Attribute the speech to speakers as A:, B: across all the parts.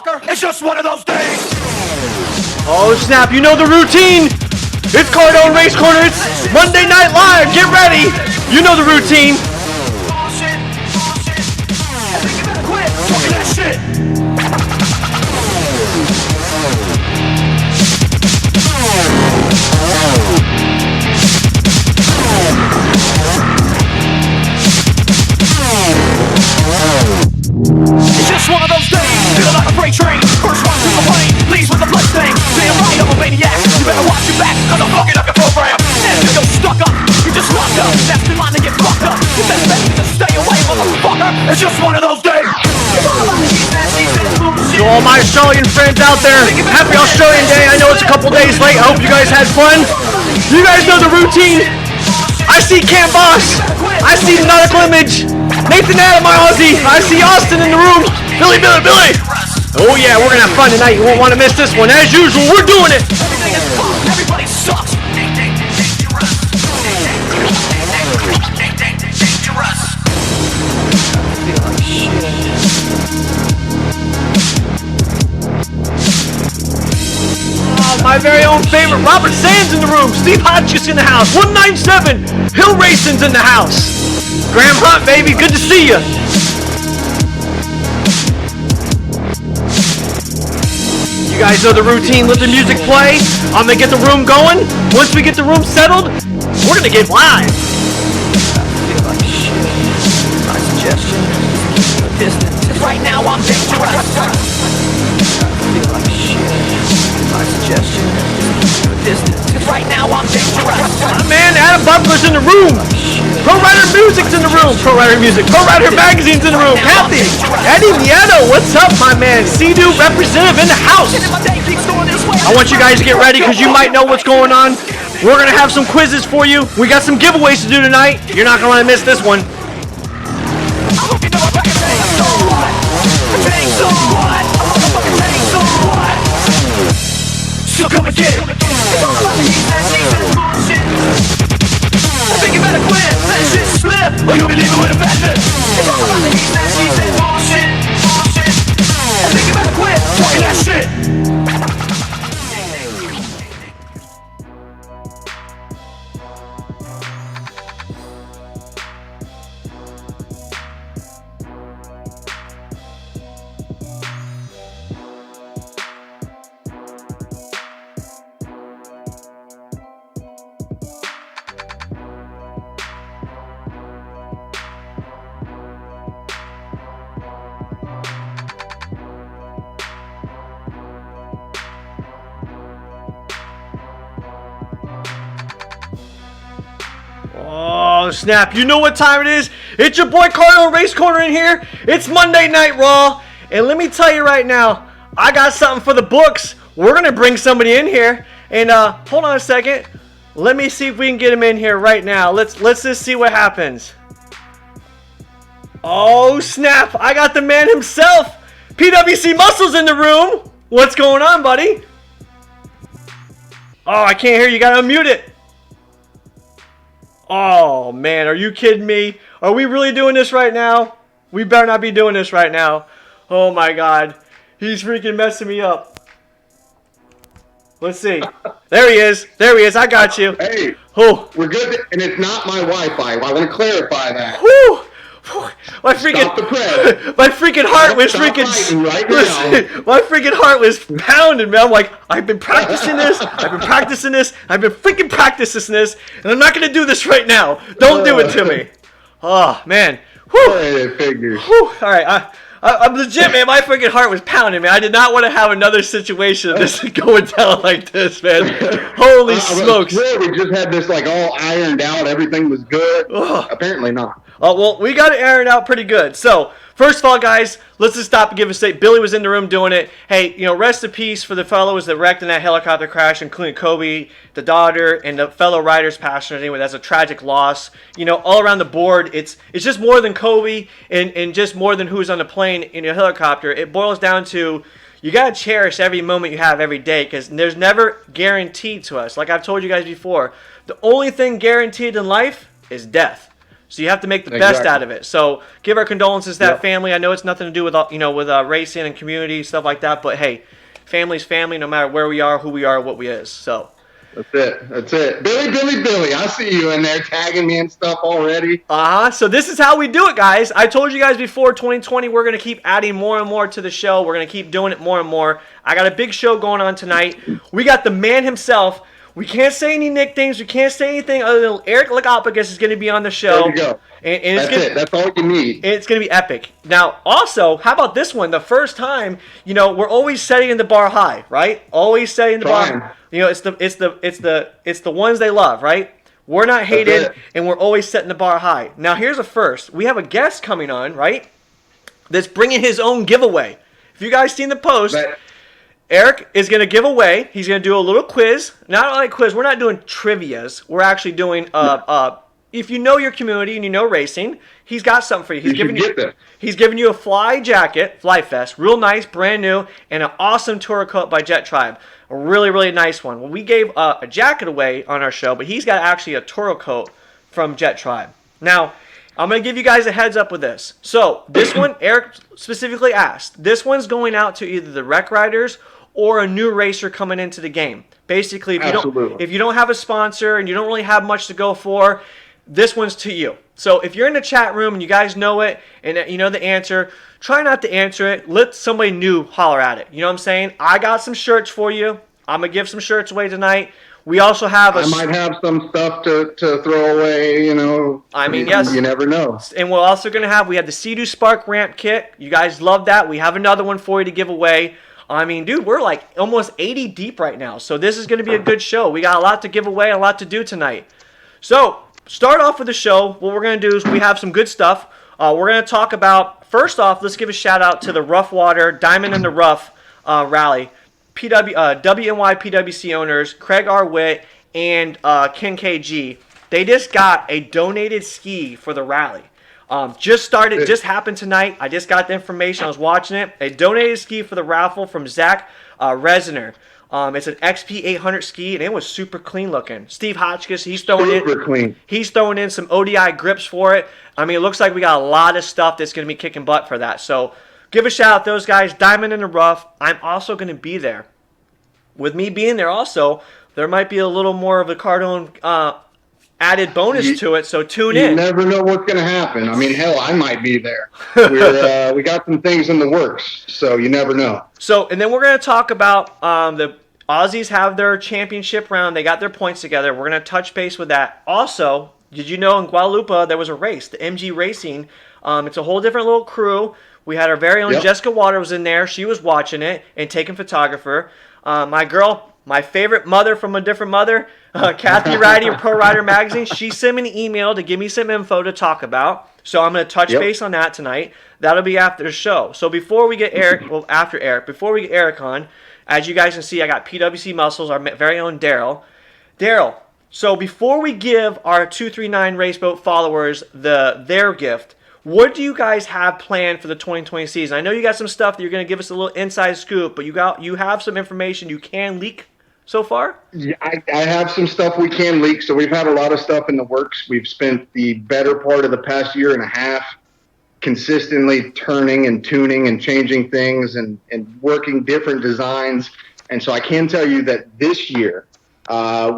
A: motherfucker. It's just one of those days.
B: Oh snap, you know the routine. It's Cardone Race Corner. It's Monday Night Live. Get ready. You know the routine.
A: Bullshit. I think you better quit talking that shit. It's just one of those days, feeling like a freight train. First one through the plane, leaves with a blood stain. Damn right, I'm a maniac. You better watch your back, cause I'm fucking up your program. And if you're stuck up, you just locked up. That's the line to get fucked up. You best bet to stay away, motherfucker. It's just one of those days.
B: To all my Australian friends out there, happy Australian Day. I know it's a couple days late. I hope you guys had fun. You guys know the routine. I see Cam Boss. I see Nautical Image. Nathan Adam, my Aussie. I see Austin in the room. Billy. Oh yeah, we're gonna have fun tonight. You won't want to miss this one. As usual, we're doing it.
A: Everything is fucked. Everybody sucks.
B: My very own favorite Robert Sands in the room. Steve Hodges in the house. 197 Hill Racing's in the house. Graham Hunt, baby, good to see you. You guys know the routine. Let the music play. I'm gonna get the room going. Once we get the room settled, we're gonna get live.
A: I feel like shit. My suggestion is keep a distance. Right now I'm dangerous. I feel like shit. My suggestion is keep a distance. Right now I'm dangerous.
B: My man Adam Butler's in the room. Pro Rider Music's in the room. Pro Rider Music. Pro Rider Magazine's in the room. Kathy. Eddie Nieto. What's up, my man? Sea-Doo representative in the house. I want you guys to get ready because you might know what's going on. We're going to have some quizzes for you. We got some giveaways to do tonight. You're not going to want to miss this one.
A: So come and get it. It's all about the heat, that bullshit. I think you better quit, let shit slip, or you'll be leaving with a bad bitch. It's all about the heat, that bullshit. I think you better quit talking that shit.
B: Oh, snap. You know what time it is? It's your boy Cardone Race Corner in here. It's Monday Night Raw. And let me tell you right now, I got something for the books. We're going to bring somebody in here. And hold on a second. Let me see if we can get him in here right now. Let's just see what happens. Oh, snap. I got the man himself. PWC Muscles in the room. What's going on, buddy? Oh, I can't hear you. You got to unmute it. Oh, man, are you kidding me? Are we really doing this right now? We better not be doing this right now. Oh, my God. He's freaking messing me up. Let's see. There he is. There he is. I got you.
C: Hey,
B: oh.
C: We're good, and it's not my Wi-Fi. I want to clarify that.
B: Whew. My freaking,
C: Stop the press.
B: my freaking heart was
C: Stop
B: freaking,
C: right now.
B: My freaking heart was pounding, man. I'm like, I've been practicing this, I've been freaking practicing this, and I'm not going to do this right now. Don't do it to me. Oh, man. Whew.
C: Hey, figures.
B: Whew. All right, I'm legit, man. My freaking heart was pounding, man. I did not want to have another situation this going down like this, man. Holy smokes.
C: I swear we just had this like all ironed out. Everything was good.
B: Ugh.
C: Apparently not.
B: Well, we got it ironed out pretty good. So, first of all, guys, let's just stop and give a state. Billy was in the room doing it. Hey, you know, rest in peace for the fellows that wrecked in that helicopter crash, including Kobe, the daughter, and the fellow riders passengers. Anyway, that's a tragic loss. You know, all around the board, it's just more than Kobe and just more than who's on the plane in a helicopter. It boils down to you got to cherish every moment you have every day because there's never guaranteed to us. Like I've told you guys before, the only thing guaranteed in life is death. So you have to make the best out of it. So give our condolences to that family. I know it's nothing to do with with racing and community stuff like that, but hey, family's family, no matter where we are, who we are, what we is. So.
C: That's it. Billy, I see you in there tagging me and stuff already.
B: So this is how we do it, guys. I told you guys before 2020, we're going to keep adding more and more to the show. We're going to keep doing it more and more. I got a big show going on tonight. We got the man himself. We can't say any nicknames. We can't say anything other than Eric Lagopoulos is going to be on the show.
C: There you go.
B: And
C: That's it. That's all you need.
B: It's going to be epic. Now, also, how about this one? The first time, we're always setting the bar high, right? Always setting the bar. It's the ones they love, right? We're not hated, and we're always setting the bar high. Now, here's a first. We have a guest coming on, right? That's bringing his own giveaway. If you guys seen the post, Eric is going to give away. He's going to do a little quiz. Not only a quiz. We're not doing trivias. We're actually doing if you know your community and you know racing, he's got something for you. He's giving you a fly jacket, Fly Fest, real nice, brand new, and an awesome tour coat by Jet Tribe. A really, really nice one. Well, we gave a jacket away on our show, but he's got actually a Toro coat from Jet Tribe. Now, I'm going to give you guys a heads up with this. So, this one, Eric specifically asked, this one's going out to either the rec riders or a new racer coming into the game. Basically, if you don't have a sponsor and you don't really have much to go for, this one's to you. So if you're in the chat room and you guys know it and you know the answer, try not to answer it. Let somebody new holler at it. You know what I'm saying? I got some shirts for you. I'm going to give some shirts away tonight. We also have
C: I might have some stuff to throw away,
B: I mean, yes.
C: You never know.
B: And we're also going to we have the Sea-Doo Spark ramp kit. You guys love that. We have another one for you to give away. I mean, dude, we're like almost 80 deep right now. So this is going to be a good show. We got a lot to give away, a lot to do tonight. So start off with the show. What we're going to do is we have some good stuff. We're going to talk about, first off, let's give a shout out to the Rough Water Diamond in the Rough rally. WNY PWC owners, Craig R. Witt and Ken KG. They just got a donated ski for the rally. Just happened tonight. I just got the information. I was watching it. A donated ski for the raffle from Zach Resner. It's an XP 800 ski, and it was super clean looking. Steve Hotchkiss, he's throwing in some ODI grips for it. I mean, it looks like we got a lot of stuff that's going to be kicking butt for that. So give a shout out to those guys. Diamond in the Rough. I'm also going to be there. With me being there also, there might be a little more of a Cardone added bonus to it, so tune in.
C: You never know what's going to happen. I mean, hell, I might be there. We got some things in the works, so you never know.
B: So, and then we're going to talk about the Aussies have their championship round. They got their points together. We're going to touch base with that. Also, did you know in Guadalupe there was a race, the MG Racing? It's a whole different little crew. We had our very own Jessica Water was in there. She was watching it and taking photographer. My girl, my favorite mother from a different mother, Kathy Ridey of Pro Rider Magazine, she sent me an email to give me some info to talk about. So I'm going to touch base on that tonight. That'll be after the show. So before we get before we get Eric on, as you guys can see, I got PWC Muscles, our very own Daryl. Daryl, so before we give our 239 Raceboat followers their gift, what do you guys have planned for the 2020 season? I know you got some stuff that you're going to give us a little inside scoop, but you have some information you can leak so far?
C: Yeah, I have some stuff we can leak. So we've had a lot of stuff in the works. We've spent the better part of the past year and a half consistently turning and tuning and changing things and working different designs. And so I can tell you that this year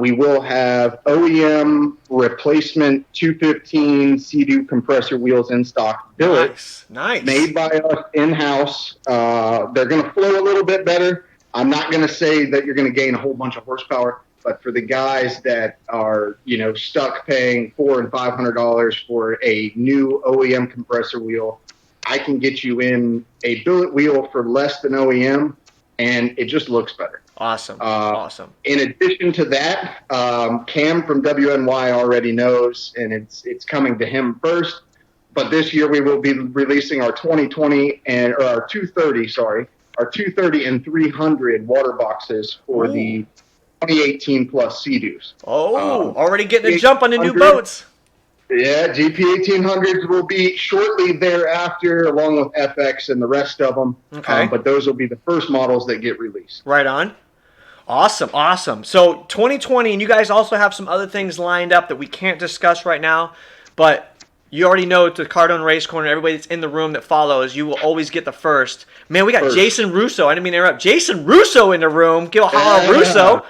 C: we will have OEM replacement 215 Sea-Doo compressor wheels in stock.
B: Nice.
C: Made by us in-house. They're going to flow a little bit better. I'm not going to say that you're going to gain a whole bunch of horsepower, but for the guys that are, stuck paying $400 and $500 for a new OEM compressor wheel, I can get you in a billet wheel for less than OEM, and it just looks better.
B: Awesome. Awesome.
C: In addition to that, Cam from WNY already knows, and it's coming to him first. But this year we will be releasing our 2020 or our 230, our 230 and 300 water boxes for the 2018 plus Sea-Doos.
B: Already getting a jump on the new boats.
C: Yeah, GP 1800s will be shortly thereafter, along with FX and the rest of them.
B: Okay.
C: But those will be the first models that get released.
B: Right on. Awesome. So 2020, and you guys also have some other things lined up that we can't discuss right now, but You already know the Cardone Race Corner. Everybody that's in the room that follows, you will always get the first. Man, we got Jason Russo. I didn't mean to interrupt. Jason Russo in the room. Give a holler, Russo.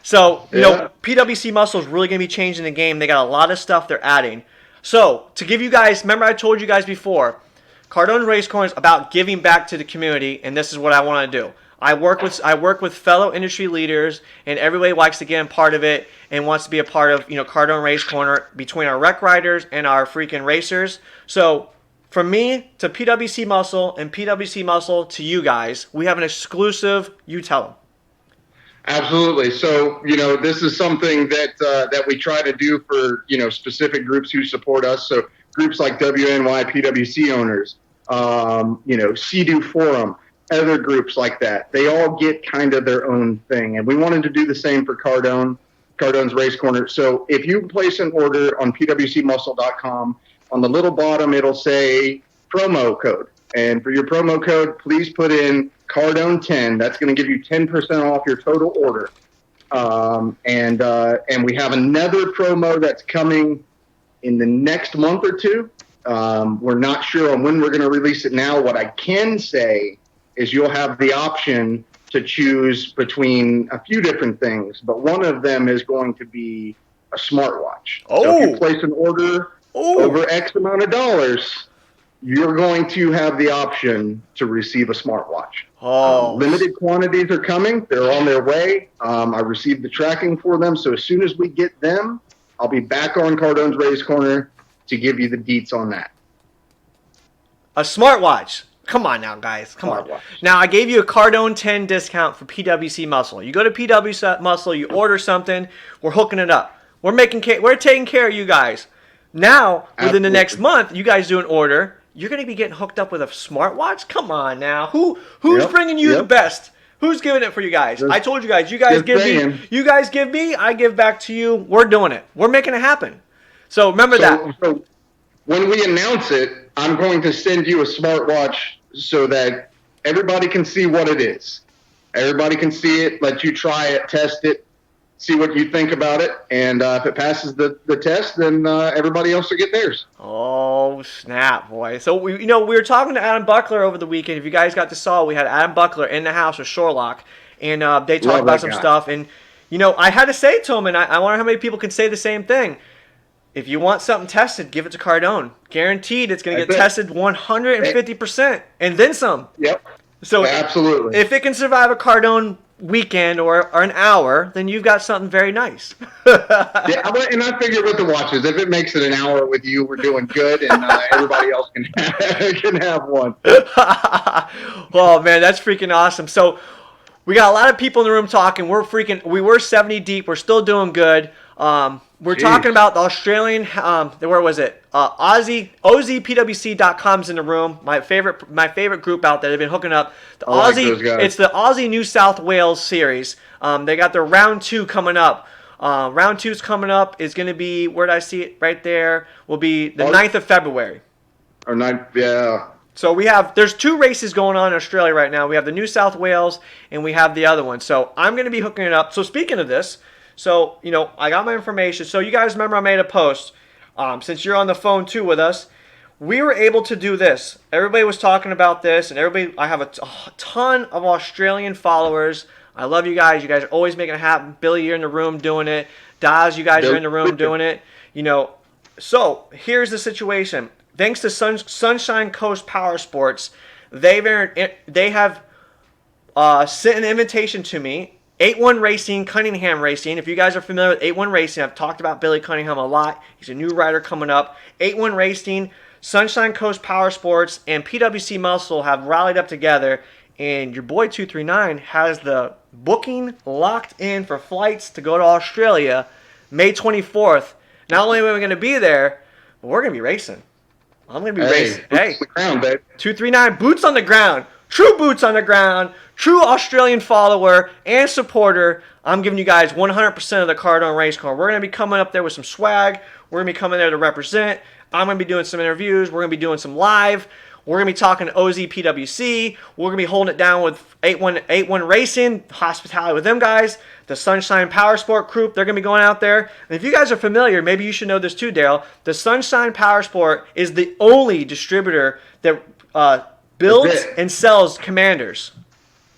B: So, you know, PWC Muscle is really going to be changing the game. They got a lot of stuff they're adding. So, to give you guys, remember I told you guys before, Cardone Race Corner is about giving back to the community, and this is what I want to do. I work with fellow industry leaders, and everybody likes to get in part of it and wants to be a part of, you know, Cardone Race Corner between our rec riders and our freaking racers. So from me to PWC Muscle and PWC Muscle to you guys, we have an exclusive. You tell them.
C: Absolutely. So, you know, this is something that that we try to do for, you know, specific groups who support us. So groups like WNY PWC owners, you know, Sea-Doo Forum, other groups like that. They all get kind of their own thing. And we wanted to do the same for Cardone's Race Corner. So if you place an order on pwcmuscle.com, on the little bottom, it'll say promo code. And for your promo code, please put in Cardone10. That's going to give you 10% off your total order. And we have another promo that's coming in the next month or two. We're not sure on when we're going to release it now. What I can say is you'll have the option to choose between a few different things, but one of them is going to be a smartwatch.
B: Oh.
C: So if you place an order over X amount of dollars, you're going to have the option to receive a smartwatch. Limited quantities are coming. They're on their way. I received the tracking for them, so as soon as we get them, I'll be back on Cardone's Race Corner to give you the deets on that.
B: A smartwatch. Come on now, guys. Come on. Now, I gave you a Cardone 10 discount for PWC Muscle. You go to PWC Muscle, you order something, we're hooking it up. We're taking care of you guys. Now, within the next month, you guys do an order, you're going to be getting hooked up with a smartwatch? Come on now. Who's bringing you the best? Who's giving it for you guys? I told you guys. You guys give me, I give back to you. We're doing it. We're making it happen. So remember that.
C: So when we announce it, I'm going to send you a smartwatch so that everybody can see what it is. Everybody can see it, let you try it, test it, see what you think about it. And if it passes the test, then everybody else will get theirs.
B: Oh, snap, boy. So, we were talking to Adam Buckler over the weekend. If you guys got to saw, we had Adam Buckler in the house with Shorelock, and they talked about some stuff. And, I had to say to him, and I wonder how many people can say the same thing. If you want something tested, give it to Cardone. Guaranteed it's going to get tested 150% and then some.
C: Yep.
B: So
C: absolutely.
B: If it can survive a Cardone weekend or an hour, then you've got something very nice.
C: Yeah, and I figure with the watches, if it makes it an hour with you, we're doing good, and everybody else can have one.
B: Oh, man, that's freaking awesome. So we got a lot of people in the room talking. We were 70 deep. We're still doing good. We're talking about the Australian, where was it? OZPWC.com's in the room. My favorite group out there. They've been hooking up. It's the Aussie New South Wales series. They got their round 2 coming up. Round 2's coming up is going to be, where did I see it? Right there. Will be the 9th of February.
C: Or 9th, yeah.
B: So there's 2 races going on in Australia right now. We have the New South Wales and we have the other one. So I'm going to be hooking it up. So speaking of this, so, I got my information. So you guys remember I made a post. Since you're on the phone too with us, we were able to do this. Everybody was talking about this, and I have a ton of Australian followers. I love you guys. You guys are always making it happen. Billy, you're in the room doing it. Daz, you guys are in the room doing it. So here's the situation. Thanks to Sunshine Coast Powersports, they have sent an invitation to me. 8-1 Racing, Cunningham Racing. If you guys are familiar with 8-1 Racing, I've talked about Billy Cunningham a lot. He's a new rider coming up. 8-1 Racing, Sunshine Coast Powersports, and PWC Muscle have rallied up together, and your boy 239 has the booking locked in for flights to go to Australia May 24th. Not only are we going to be there, but we're going to be racing. I'm going to be racing.
C: Boots on the ground, babe.
B: 239, boots on the ground. True boots on the ground, true Australian follower and supporter. I'm giving you guys 100% of the Cardone race car. We're going to be coming up there with some swag. We're going to be coming there to represent. I'm going to be doing some interviews. We're going to be doing some live. We're going to be talking OZPWC. We're going to be holding it down with 8181 Racing, hospitality with them guys. The Sunshine Powersport group, they're going to be going out there. And if you guys are familiar, maybe you should know this too, Daryl. The Sunshine Powersport is the only distributor that builds and sells Commanders.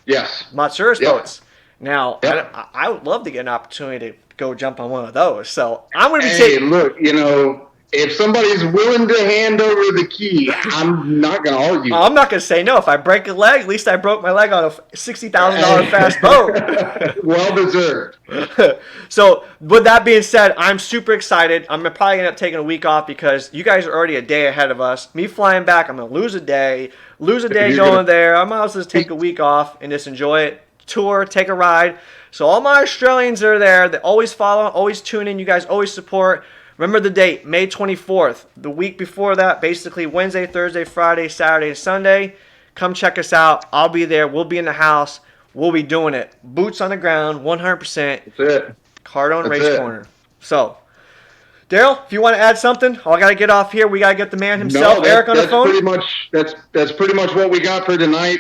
C: Yes.
B: Matsuris
C: Yep.
B: boats. Now,
C: Yep.
B: I would love to get an opportunity to go jump on one of those. So I'm going to be
C: Hey,
B: taking.
C: look, if somebody's willing to hand over the key, I'm not going to argue.
B: I'm not going to say no. If I break a leg, at least I broke my leg on a $60,000 fast boat.
C: Well deserved.
B: So, with that being said, I'm super excited. I'm probably end up taking a week off because you guys are already a day ahead of us. Me flying back, I'm going to lose a day going there. I might as well just take a week off and just enjoy it. Tour, take a ride. So, all my Australians are there. They always follow, always tune in. You guys always support. Remember the date, May 24th. The week before that, basically Wednesday, Thursday, Friday, Saturday, and Sunday. Come check us out. I'll be there. We'll be in the house. We'll be doing it. Boots on the ground, 100%.
C: That's it.
B: Cardone Race
C: it.
B: Corner. So, Daryl, if you want to add something, I got to get off here. We got to get the man himself, Eric, on the phone.
C: That's pretty much what we got for tonight.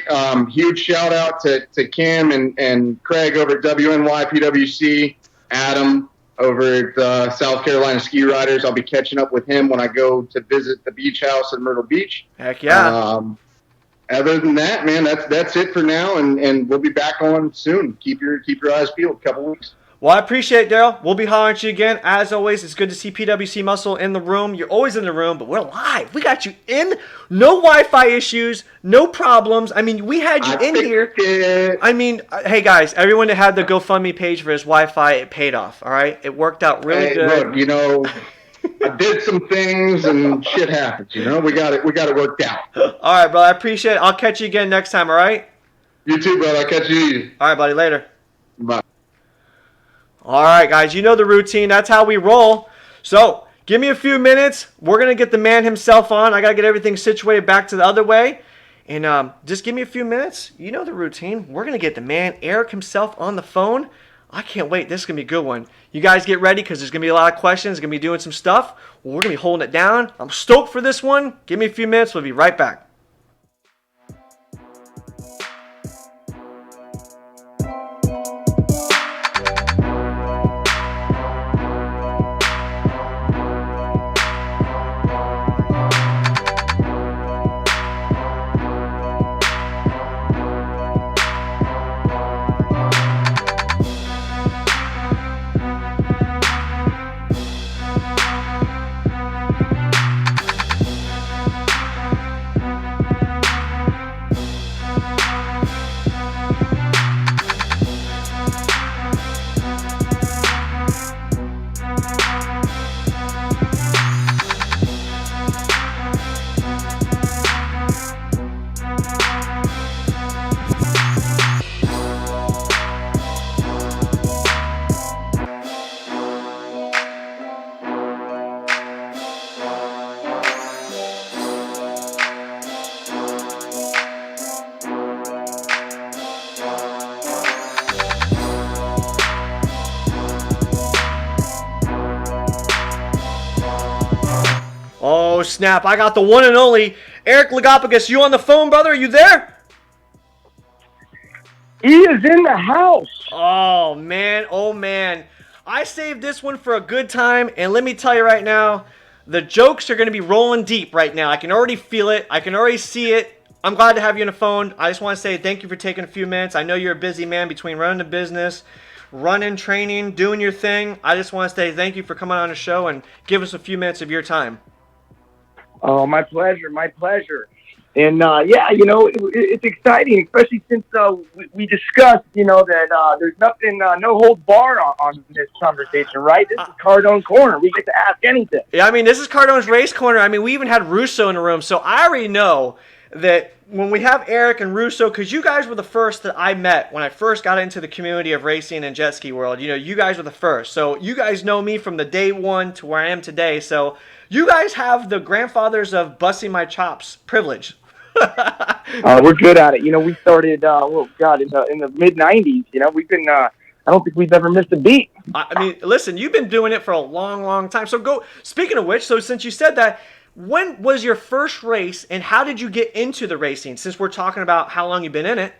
C: Huge shout out to Kim and Craig over at WNY PWC, Adam over at South Carolina Ski Riders. I'll be catching up with him when I go to visit the beach house in Myrtle Beach.
B: Heck yeah.
C: Other than that, man, that's it for now, and we'll be back on soon. Keep your eyes peeled. A couple weeks.
B: Well, I appreciate it, Daryl. We'll be hollering at you again. As always, it's good to see PWC Muscle in the room. You're always in the room, but we're live. We got you in. No Wi-Fi issues. No problems. I mean, we had you in here. I mean, hey, guys, everyone that had the GoFundMe page for his Wi-Fi, it paid off, all right? It worked out really good.
C: Look, I did some things and shit happens, We got it worked out.
B: All right, brother. I appreciate it. I'll catch you again next time, all right?
C: You too, brother. I'll catch you.
B: All right, buddy. Later.
C: Bye.
B: All right, guys. You know the routine. That's how we roll. So, give me a few minutes. We're going to get the man himself on. I got to get everything situated back to the other way. And just give me a few minutes. You know the routine. We're going to get the man, Eric himself, on the phone. I can't wait. This is going to be a good one. You guys get ready because there's going to be a lot of questions. Going to be doing some stuff. We're going to be holding it down. I'm stoked for this one. Give me a few minutes. We'll be right back. Oh, snap. I got the one and only Eric Lagopoulos. You on the phone, brother? Are you there?
D: He is in the house.
B: Oh, man. Oh, man. I saved this one for a good time, and let me tell you right now, the jokes are going to be rolling deep right now. I can already feel it. I can already see it. I'm glad to have you on the phone. I just want to say thank you for taking a few minutes. I know you're a busy man between running the business, running, training, doing your thing. I just want to say thank you for coming on the show and give us a few minutes of your time.
D: Oh, my pleasure, my pleasure. And, yeah, it's exciting, especially since we discussed, that there's nothing, no holds barred on this conversation, right? This is Cardone Corner. We get to ask anything.
B: Yeah, I mean, this is Cardone's Race Corner. I mean, we even had Russo in the room, so I already know that when we have Eric and Russo, because you guys were the first that I met when I first got into the community of racing and jet ski world. You guys were the first. So you guys know me from the day one to where I am today. So you guys have the grandfathers of busting my chops privilege.
D: We're good at it. We started, in the mid-'90s. We've been, I don't think we've ever missed a beat.
B: I mean, listen, you've been doing it for a long, long time. So speaking of which, so since you said that, When was your first race, and how did you get into the racing? Since we're talking about how long you've been in it.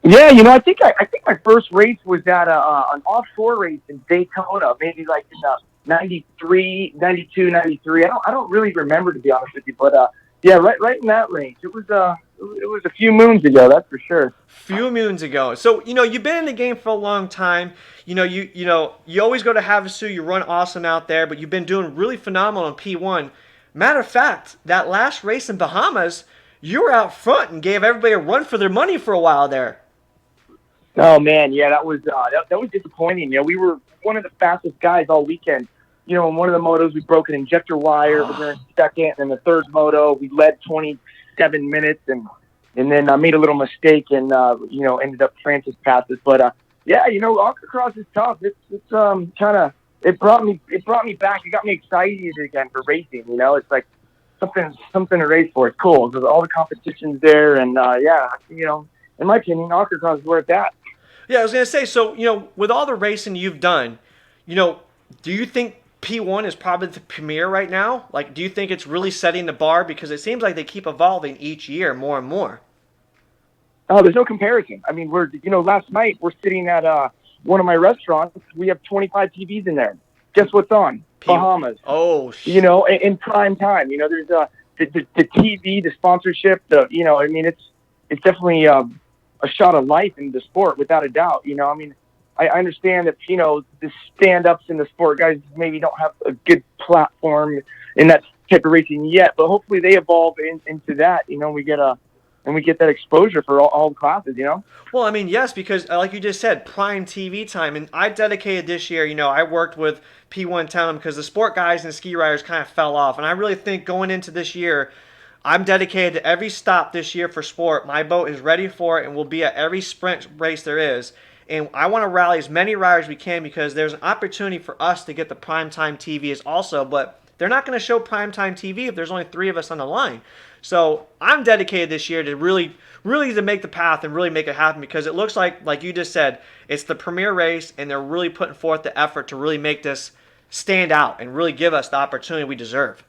D: Yeah, I think my first race was at an offshore race in Daytona, maybe like in 93, 92, 93. I don't really remember, to be honest with you, but yeah, right in that range. It was a few moons ago, that's for sure.
B: Few moons ago. So, you've been in the game for a long time. You always go to Havasu, you run awesome out there, but you've been doing really phenomenal in P1. Matter of fact, that last race in Bahamas, you were out front and gave everybody a run for their money for a while there.
D: Oh man, yeah, that was disappointing. We were one of the fastest guys all weekend. In one of the motos we broke an injector wire. We were in second, and in the third moto we led 27 minutes, and then I made a little mistake and ended up Francis passed us. But yeah, Aquacross is tough. It's kind of it brought me back. It got me excited again for racing. It's like something to race for. It's cool because all the competition's there, and yeah, in my opinion, Aquacross is where it's at.
B: Yeah, I was going to say, so, with all the racing you've done, do you think P1 is probably the premier right now? Like, do you think it's really setting the bar? Because it seems like they keep evolving each year more and more.
D: Oh, there's no comparison. I mean, last night we're sitting at one of my restaurants. We have 25 TVs in there. Guess what's on? Bahamas.
B: Oh,
D: in prime time. There's the TV, the sponsorship, it's definitely a shot of life in the sport, without a doubt. I understand that, the stand-ups in the sport guys maybe don't have a good platform in that type of racing yet, but hopefully they evolve into that. We get that exposure for all classes,
B: Well, I mean, yes, because like you just said, prime TV time. And I dedicated this year, I worked with P1 Town because the sport guys and ski riders kind of fell off. And I really think going into this year, I'm dedicated to every stop this year for sport. My boat is ready for it and will be at every sprint race there is. And I want to rally as many riders as we can because there's an opportunity for us to get the primetime TVs also, but they're not going to show primetime TV if there's only 3 of us on the line. So I'm dedicated this year to really to make the path and really make it happen because it looks like you just said, it's the premier race and they're really putting forth the effort to really make this stand out and really give us the opportunity we deserve.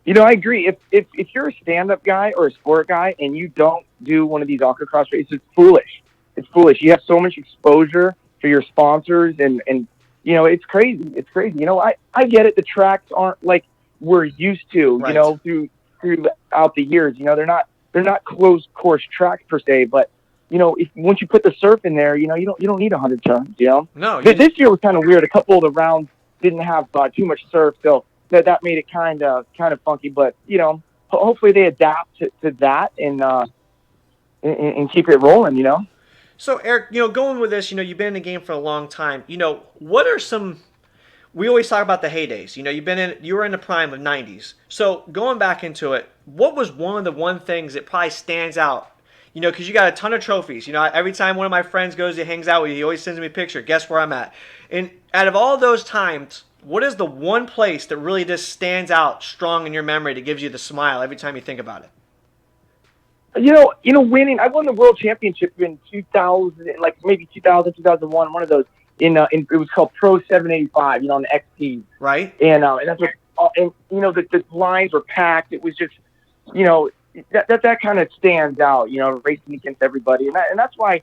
D: I agree. If you're a stand-up guy or a sport guy and you don't do one of these Aquacross races, it's foolish. It's foolish. You have so much exposure for your sponsors and it's crazy. It's crazy. I get it. The tracks aren't like we're used to,
B: right.
D: Throughout the years. They're not closed course tracks per se, but once you put the surf in there, you don't need 100 turns,
B: No.
D: This year was kind of weird. A couple of the rounds didn't have too much surf, so that made it kind of funky, but hopefully they adapt to that and keep it rolling,
B: So Eric, going with this, you've been in the game for a long time. What are some? We always talk about the heydays. You were in the prime of '90s. So going back into it, what was one of the things that probably stands out? Because you got a ton of trophies. Every time one of my friends goes, he hangs out with you, he always sends me a picture. Guess where I'm at? And out of all those times, what is the one place that really just stands out strong in your memory that gives you the smile every time you think about it?
D: Winning. I won the world championship in 2000, like maybe 2000, 2001, one of those. It was called Pro 785, on the XP.
B: Right.
D: And that's what, the lines were packed. It was just, that kind of stands out, racing against everybody. And that's why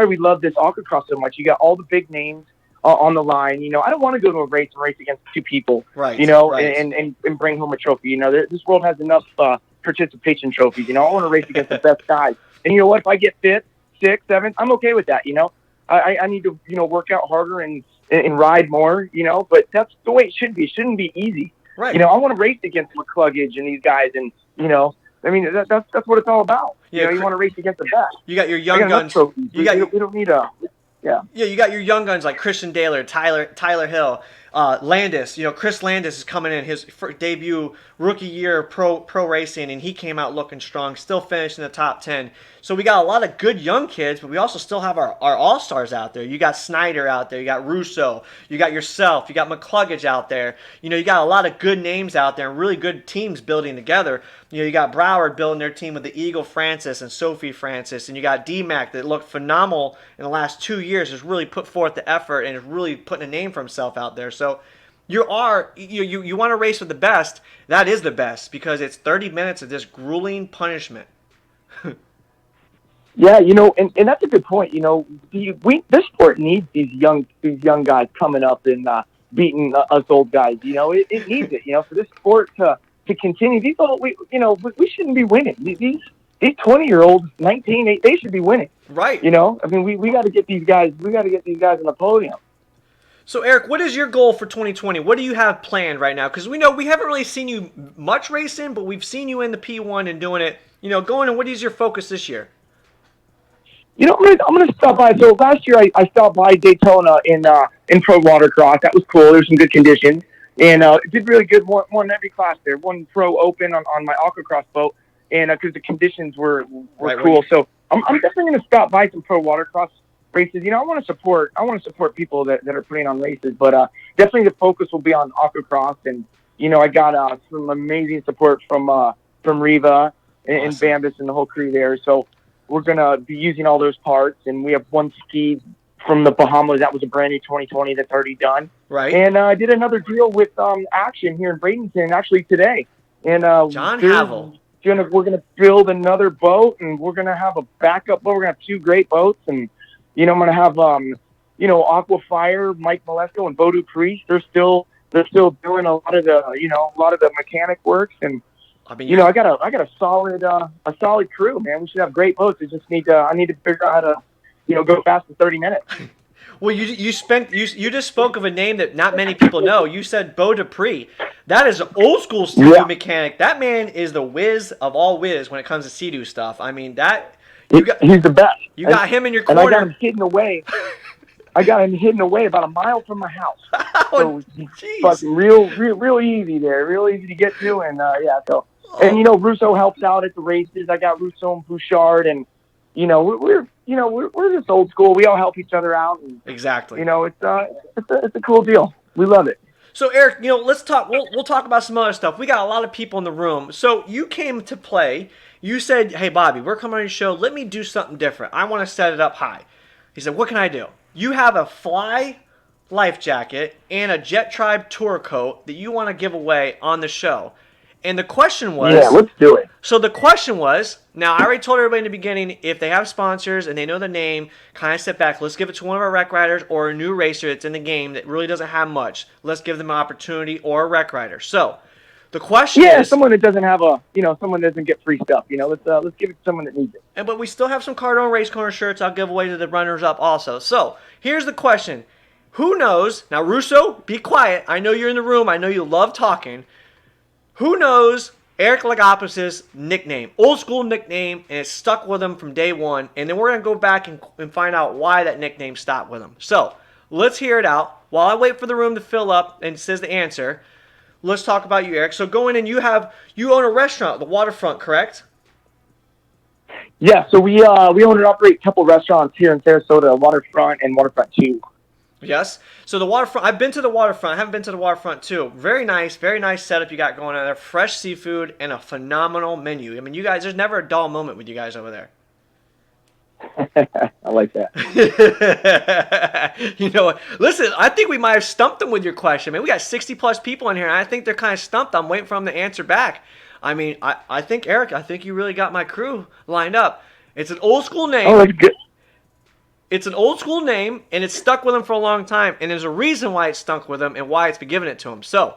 D: we love this Aquacross so much. You got all the big names on the line. I don't want to go to a race and race against 2 people,
B: right.
D: Right. And bring home a trophy. This world has enough participation trophies. I want to race against the best guys. And you know what? If I get 5th, 6th, 7th, I'm okay with that. I need to, work out harder and ride more, but that's the way it should be. It shouldn't be easy.
B: Right.
D: I want to race against McCluggage and these guys and, that's what it's all about.
B: Yeah,
D: you want to race against the best.
B: You got your young guns.
D: We don't need a... Yeah.
B: Yeah, you got your young guns like Christian Daler, Tyler Hill, Landis. Chris Landis is coming in his debut rookie year pro racing, and he came out looking strong, still finished in the top 10. So we got a lot of good young kids, but we also still have our all-stars out there. You got Snyder out there, you got Russo, you got yourself, you got McCluggage out there. You got a lot of good names out there and really good teams building together. You got Broward building their team with the Eagle Francis and Sophie Francis, and you got DMAC that looked phenomenal in the last 2 years, has really put forth the effort and is really putting a name for himself out there. So You want to race with the best. That is the best because it's 30 minutes of just grueling punishment.
D: Yeah, and that's a good point. This sport needs these young guys coming up and beating us old guys. It needs it. For this sport to continue. We shouldn't be winning. These 20-year-olds, 19, they should be winning.
B: Right.
D: We got to get these guys. We got to get these guys on the podium.
B: So, Eric, what is your goal for 2020? What do you have planned right now? Because we know we haven't really seen you much racing, but we've seen you in the P1 and doing it. Going. And what is your focus this year?
D: I'm gonna stop by. So last year I stopped by Daytona in pro watercross. That was cool. There's some good conditions, and did really good. Won every class there. Won pro open on my aquacross boat, and because the conditions were
B: right,
D: cool.
B: Right.
D: So I'm definitely gonna stop by some pro watercross races. I want to support people that are putting on races, but definitely the focus will be on aquacross. And I got some amazing support from Riva and
B: Awesome.
D: Bambus and the whole crew there. So we're going to be using all those parts, and we have one ski from the Bahamas. That was a brand new 2020 that's already done.
B: Right.
D: And I did another deal with Action here in Bradenton actually today. And
B: John Havel.
D: We're going to build another boat, and we're going to have a backup boat. We're going to have two great boats, and I'm going to have Aquafire, Mike Molesco, and Bodu Priest. They're still doing a lot of the mechanic works, and I got a solid crew, man. We should have great boats. I need to figure out how to, go fast in 30 minutes.
B: Well, you just spoke of a name that not many people know. You said Bo Dupree. That is an old school Sea-Doo mechanic. That man is the whiz of all whiz when it comes to Sea-Doo stuff. I mean,
D: he's the best.
B: You got him in your corner.
D: And I got him hidden away. About a mile from my house.
B: Oh,
D: so fucking real easy there. Real easy to get to, and so. And Russo helps out at the races. I got Russo and Bouchard, and we're just old school. We all help each other out. And,
B: exactly.
D: It's a cool deal. We love it.
B: So Eric, let's talk. We'll talk about some other stuff. We got a lot of people in the room. So you came to play. You said, "Hey Bobby, we're coming on your show. Let me do something different. I want to set it up high." He said, "What can I do?" You have a Fly life jacket and a Jet Tribe tour coat that you want to give away on the show. And the question was...
D: Yeah, let's do it.
B: So the question was, now I already told everybody in the beginning, if they have sponsors and they know the name, kind of sit back. Let's give it to one of our rec riders or a new racer that's in the game that really doesn't have much. Let's give them an opportunity, or a rec rider. So the question is...
D: someone that doesn't have someone that doesn't get free stuff. Let's give it to someone that needs it.
B: But we still have some Cardone Race Corner shirts I'll give away to the runners-up also. So here's the question. Who knows... Now, Russo, be quiet. I know you're in the room. I know you love talking. Who knows Eric Lagopoulos' nickname, old school nickname, and it stuck with him from day one. And then we're going to go back and find out why that nickname stopped with him. So let's hear it out. While I wait for the room to fill up and it says the answer, let's talk about you, Eric. So going in, you own a restaurant at the waterfront, correct?
D: Yeah, so we own and operate a couple restaurants here in Sarasota, Waterfront and Waterfront 2.
B: Yes. So the waterfront, I've been to the waterfront. I haven't been to the waterfront too. Very nice setup you got going on there. Fresh seafood and a phenomenal menu. I mean, you guys, there's never a dull moment with you guys over there.
D: I like that.
B: Listen, I think we might have stumped them with your question. I mean, we got 60 plus people in here, and I think they're kind of stumped. I'm waiting for them to answer back. I mean, I think, Eric, you really got my crew lined up. It's an old school name.
D: Oh, that's good.
B: It's an old school name, and it's stuck with him for a long time, and there's a reason why it's stuck with him and why it's been given it to him. So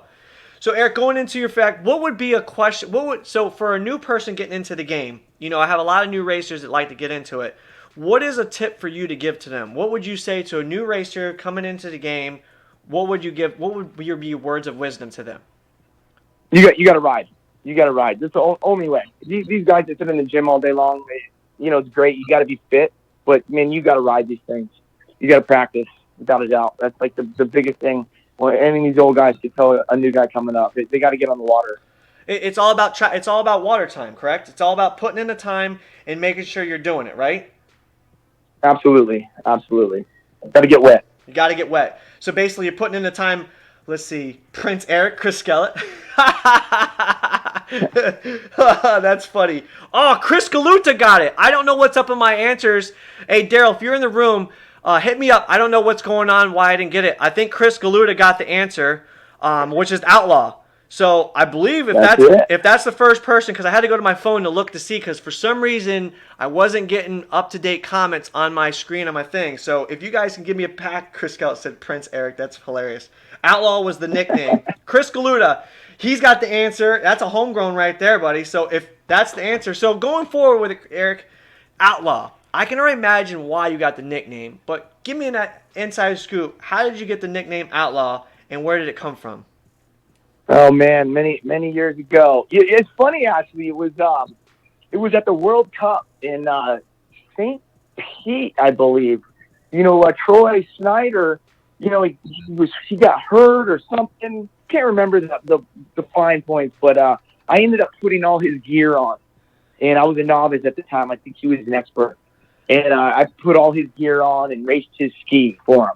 B: Eric, going into your fact, what would be a question? So for a new person getting into the game, I have a lot of new racers that like to get into it. What is a tip for you to give to them? What would you say to a new racer coming into the game? What would you give? What would be your words of wisdom to them?
D: You got to ride. You got to ride. That's the only way. These guys that sit in the gym all day long, it's great. You got to be fit. But, man, you got to ride these things. You got to practice, without a doubt. That's like the biggest thing. Well, any of these old guys could tell a new guy coming up. They got to get on the water.
B: It's all about water time, correct? It's all about putting in the time and making sure you're doing it, right?
D: Absolutely. Got to get wet.
B: You got to get wet. So basically, you're putting in the time. Let's see, Prince Eric, Chris Skellett. That's funny. Oh, Chris Galuta got it. I don't know what's up in my answers. Hey, Daryl, if you're in the room, hit me up. I don't know what's going on, why I didn't get it. I think Chris Galuta got the answer. which is Outlaw. So I believe if that's the first person, because I had to go to my phone to look to see, because for some reason I wasn't getting up-to-date comments on my screen on my thing. So if you guys can give me a pack, Chris Scout said Prince Eric. That's hilarious. Outlaw was the nickname. Chris Galuda, he's got the answer. That's a homegrown right there, buddy. So if that's the answer, so going forward with it, Eric, Outlaw. I can already imagine why you got the nickname, but give me an inside scoop. How did you get the nickname Outlaw, and where did it come from?
D: Oh man, many years ago. It's funny actually. It was at the World Cup in St. Pete, I believe. You know, Troy Snyder. You know, he got hurt or something. Can't remember the fine points, but I ended up putting all his gear on, and I was a novice at the time. I think he was an expert, and I put all his gear on and raced his ski for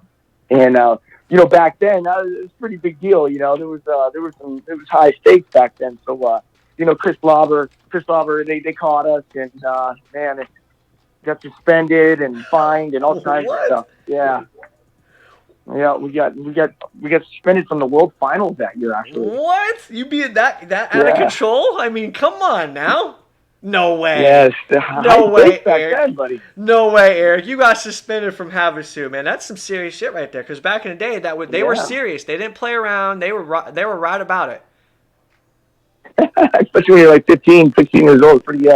D: him, and. You know, back then, it was a pretty big deal. You know, there was high stakes back then. So, you know, Chris Lauber, they caught us, and man, it got suspended and fined and all kinds of stuff. Yeah, we got suspended from the World Finals that year. Actually,
B: what? You being that out of control? I mean, come on now. No way.
D: Yes.
B: No way,
D: back
B: Eric.
D: then, buddy.
B: No way, Eric. You got suspended from Havasu, man. That's some serious shit right there. Because back in the day, they were serious. They didn't play around. They were right about it.
D: Especially when you're like 15, 16 years old. Pretty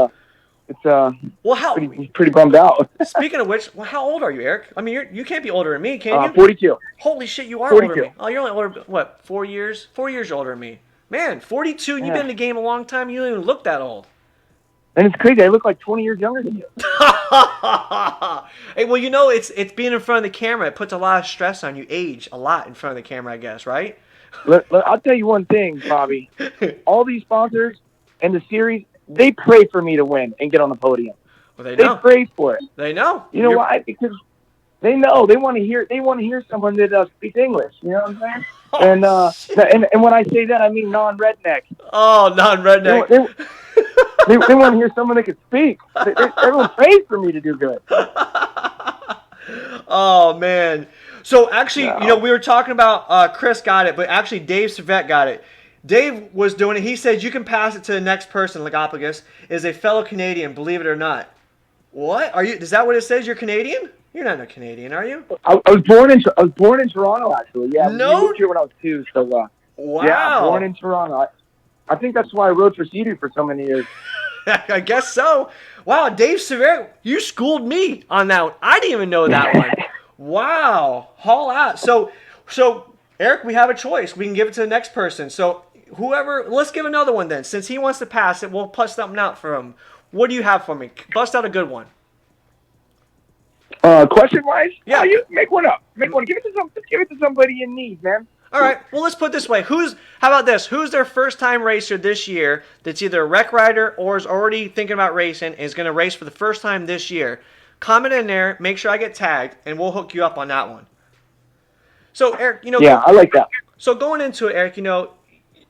D: pretty bummed out.
B: Speaking of which, well, how old are you, Eric? I mean, you can't be older than me, can you?
D: 42.
B: Holy shit, you are
D: 42.
B: older than me. Oh, you're only older, what, 4 years? 4 years older than me. Man, 42, and you've been in the game a long time. You don't even look that old.
D: And it's crazy. I look like 20 years younger than you.
B: Hey, well, you know, it's being in front of the camera. It puts a lot of stress on you. Age a lot in front of the camera, I guess, right?
D: I'll tell you one thing, Bobby. All these sponsors and the series, they pray for me to win and get on the podium.
B: Well, they know.
D: They pray for it.
B: They know.
D: You know why? Because they know. They want to hear someone that speaks English. You know what I'm saying? And when I say that, I mean non-redneck.
B: Oh, non-redneck.
D: They want to hear someone that can speak. Everyone prays for me to do good.
B: Oh, man. So, actually, you know, we were talking about Chris got it, but actually Dave Servette got it. Dave was doing it. He said you can pass it to the next person, Lagopoulos, is a fellow Canadian, believe it or not. What? Are you? Is that what it says? You're Canadian? You're not a Canadian, are you?
D: I was born in Toronto, actually. Yeah,
B: no.
D: I moved here when I was 2, so
B: wow.
D: Yeah, born in Toronto. I think that's why I rode for Sea-Doo for so many years.
B: I guess so. Wow, Dave Severe, you schooled me on that one. I didn't even know that one. Wow. Haul out. So, Eric, we have a choice. We can give it to the next person. So, whoever, let's give another one then. Since he wants to pass it, we'll plus something out for him. What do you have for me? Bust out a good one.
D: Question-wise?
B: Yeah.
D: You make one up. Make one. Give it to somebody in need, man.
B: All right. Well, let's put it this way. How about this? Who's their first-time racer this year that's either a rec rider or is already thinking about racing and is going to race for the first time this year? Comment in there. Make sure I get tagged, and we'll hook you up on that one. So, Eric, you know.
D: Yeah, I like that. So
B: going into it, Eric, you know,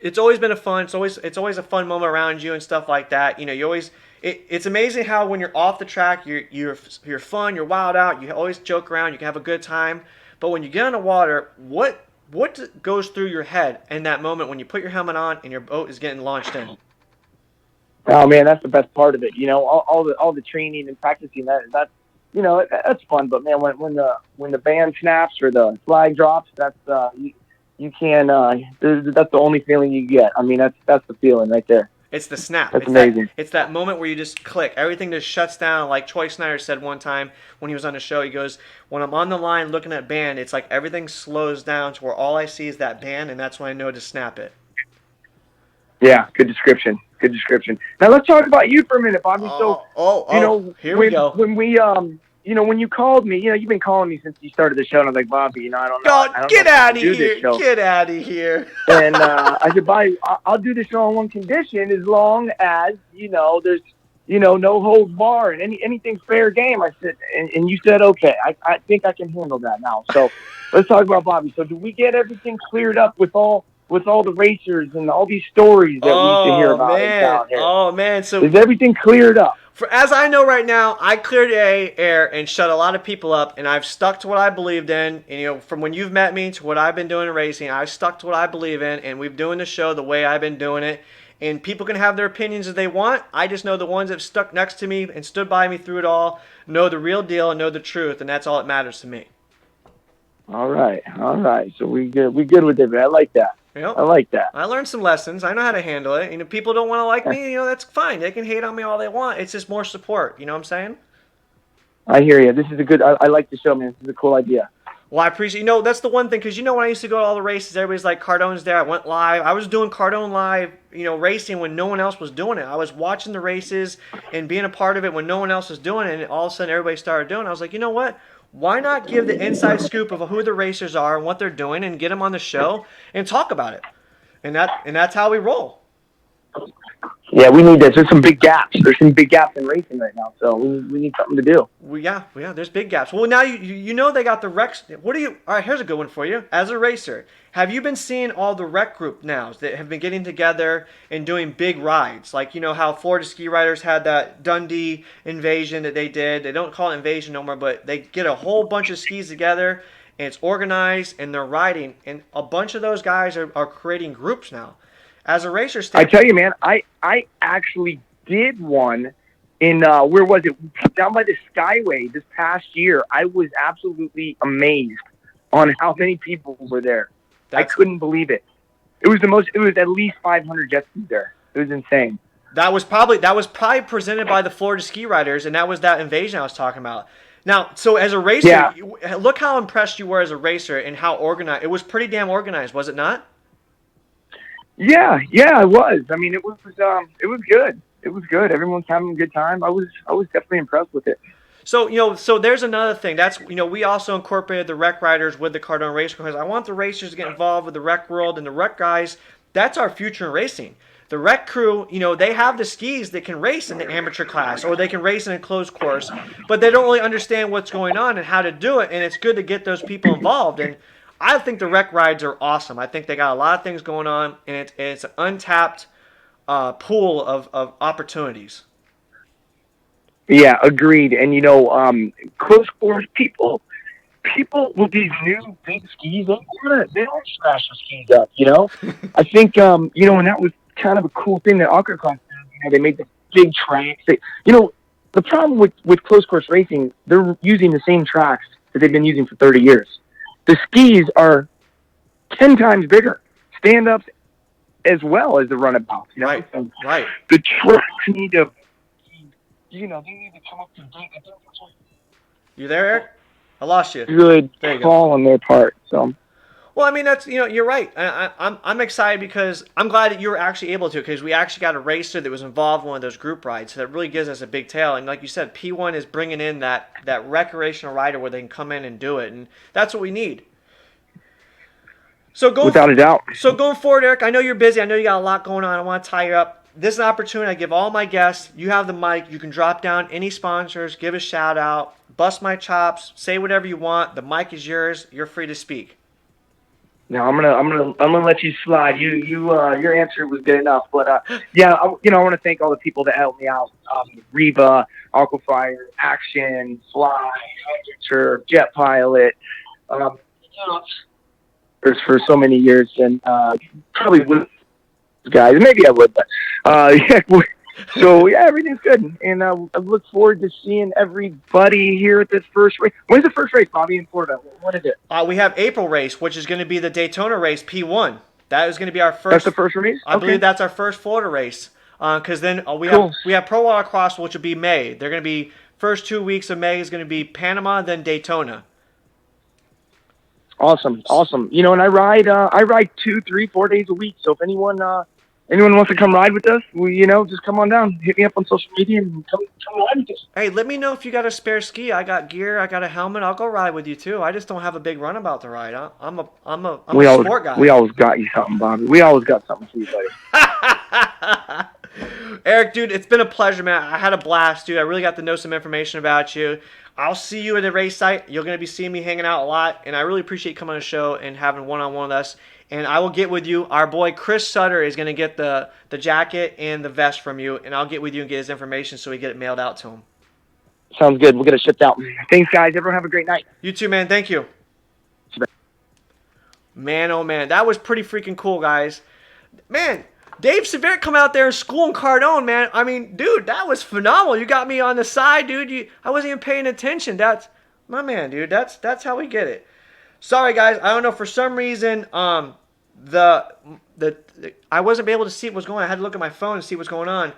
B: it's always been it's always a fun moment around you and stuff like that. You know, it's amazing how when you're off the track, you're fun, you're wild out, you always joke around, you can have a good time. But when you get on the water, what goes through your head in that moment when you put your helmet on and your boat is getting launched in?
D: Oh man, that's the best part of it. You know, all the training and practicing that's you know, that's fun. But man, when the band snaps or the flag drops, that's you can that's the only feeling you get. I mean, that's the feeling right there.
B: It's the snap.
D: That's amazing.
B: It's that moment where you just click. Everything just shuts down. Like Troy Snyder said one time when he was on the show, he goes, when I'm on the line looking at band, it's like everything slows down to where all I see is that band, and that's when I know to snap it.
D: Yeah, good description. Good description. Now let's talk about you for a minute, Bobby. You know,
B: here we go.
D: When we you know, when you called me, you know, you've been calling me since you started the show, and I'm like, Bobby, you know, I don't know.
B: Get out of here. Get out of here.
D: And I said, Bobby, I'll do the show on one condition, as long as, you know, there's, you know, no holds bar and anything's fair game. I said, and you said, okay, I think I can handle that now. So let's talk about Bobby. So do we get everything cleared up with all with all the racers and all these stories that we used to hear about in town here?
B: Oh man! So
D: is everything cleared up?
B: as I know right now, I cleared air and shut a lot of people up, and I've stuck to what I believed in. And from when you've met me to what I've been doing in racing, I've stuck to what I believe in, and we've doing the show the way I've been doing it. And people can have their opinions if they want. I just know the ones that stuck next to me and stood by me through it all know the real deal and know the truth, and that's all that matters to me.
D: All right. So we good with it, man. I like that.
B: Yep.
D: I like that.
B: I learned some lessons. I know how to handle it. And if people don't want to like me, that's fine. They can hate on me all they want. It's just more support. You know what I'm saying?
D: I hear you. This is a good. I like the show, man. This is a cool idea.
B: Well, I appreciate. That's the one thing, because when I used to go to all the races, everybody's like, Cardone's there. I went live. I was doing Cardone live, racing when no one else was doing it. I was watching the races and being a part of it when no one else was doing it. And all of a sudden, everybody started doing it. I was like, you know what? Why not give the inside scoop of who the racers are and what they're doing, and get them on the show and talk about it? And that's how we roll.
D: Yeah, we need this. There's some big gaps. There's some big gaps in racing right now, so we need something to do.
B: Yeah, there's big gaps. Well, now you know they got the recs. All right, here's a good one for you. As a racer, have you been seeing all the rec group now that have been getting together and doing big rides? Like, how Florida ski riders had that Dundee invasion that they did. They don't call it invasion no more, but they get a whole bunch of skis together, and it's organized, and they're riding. And a bunch of those guys are creating groups now. As a racer
D: I tell you, man, I actually did one in, where was it? Down by the Skyway this past year. I was absolutely amazed on how many people were there. I couldn't believe it. It was at least 500 jet skis there. It was insane.
B: That was probably presented by the Florida ski riders, and that was that invasion I was talking about. Now, so as a racer, look how impressed you were as a racer and how organized. It was pretty damn organized, was it not?
D: Yeah, it was. I mean, it was good. It was good. Everyone's having a good time. I was definitely impressed with it.
B: So, so there's another thing. That's, we also incorporated the rec riders with the Cardone race because I want the racers to get involved with the rec world, and the rec guys, that's our future in racing. The rec crew, they have the skis that can race in the amateur class, or they can race in a closed course, but they don't really understand what's going on and how to do it, and it's good to get those people involved. And I think the rec rides are awesome. I think they got a lot of things going on, and it's an untapped pool of opportunities.
D: Yeah, agreed. And close course people with these new big skis, they don't smash the skis up. I think and that was kind of a cool thing that AquaX did. They made the big tracks. The problem with close course racing, they're using the same tracks that they've been using for 30 years. The skis are 10 times bigger, stand-ups as well as the runabouts.
B: Right,
D: so
B: right.
D: The tracks need to, they need to come up to date.
B: You there, Eric? I lost you.
D: Good call on their part. So.
B: Well, I mean, that's, you're right. I'm excited because I'm glad that you were actually able to, because we actually got a racer that was involved in one of those group rides. So that really gives us a big tail. And like you said, P1 is bringing in that recreational rider where they can come in and do it. And that's what we need. So
D: without a doubt.
B: So going forward, Eric, I know you're busy. I know you got a lot going on. I want to tie you up. This is an opportunity I give all my guests. You have the mic. You can drop down any sponsors, give a shout out, bust my chops, say whatever you want. The mic is yours. You're free to speak.
D: No, I'm gonna let you slide. Your answer was good enough, but I want to thank all the people that helped me out. Reba, Aquafire, Action, Fly, Hydroture, Jet Pilot, for so many years, and probably with guys. Maybe I would, but So everything's good, and I look forward to seeing everybody here at this first race. When's the first race, Bobby, in Florida? What is it?
B: We have April race, which is going to be the Daytona race, P1. That is going to be our first.
D: That's the first race.
B: I believe that's our first Florida race. Because then we have Pro Watercross, which will be May. They're going to be first 2 weeks of May is going to be Panama, then Daytona.
D: Awesome. And I ride 2, 3, 4 days a week. So if anyone wants to come ride with us, just come on down. Hit me up on social media and come ride with us.
B: Hey, let me know if you got a spare ski. I got gear. I got a helmet. I'll go ride with you too. I just don't have a big runabout to ride. I'm a sport guy.
D: We always got you something, Bobby. We always got something for you, buddy.
B: Eric, dude, it's been a pleasure, man. I had a blast, dude. I really got to know some information about you. I'll see you at the race site. You're going to be seeing me hanging out a lot, and I really appreciate you coming on the show and having one-on-one with us. And I will get with you. Our boy Chris Sutter is going to get the jacket and the vest from you, and I'll get with you and get his information so we get it mailed out to him.
D: Sounds good. We'll get it shipped out. Thanks, guys. Everyone have a great night.
B: You too, man. Thank you. Man, oh, man. That was pretty freaking cool, guys. Man, Dave Severe come out there in school in Cardone, man. I mean, dude, that was phenomenal. You got me on the side, dude. I wasn't even paying attention. That's my man, dude. That's how we get it. Sorry, guys. I don't know. For some reason, I wasn't able to see what was going on. I had to look at my phone and see what's going on.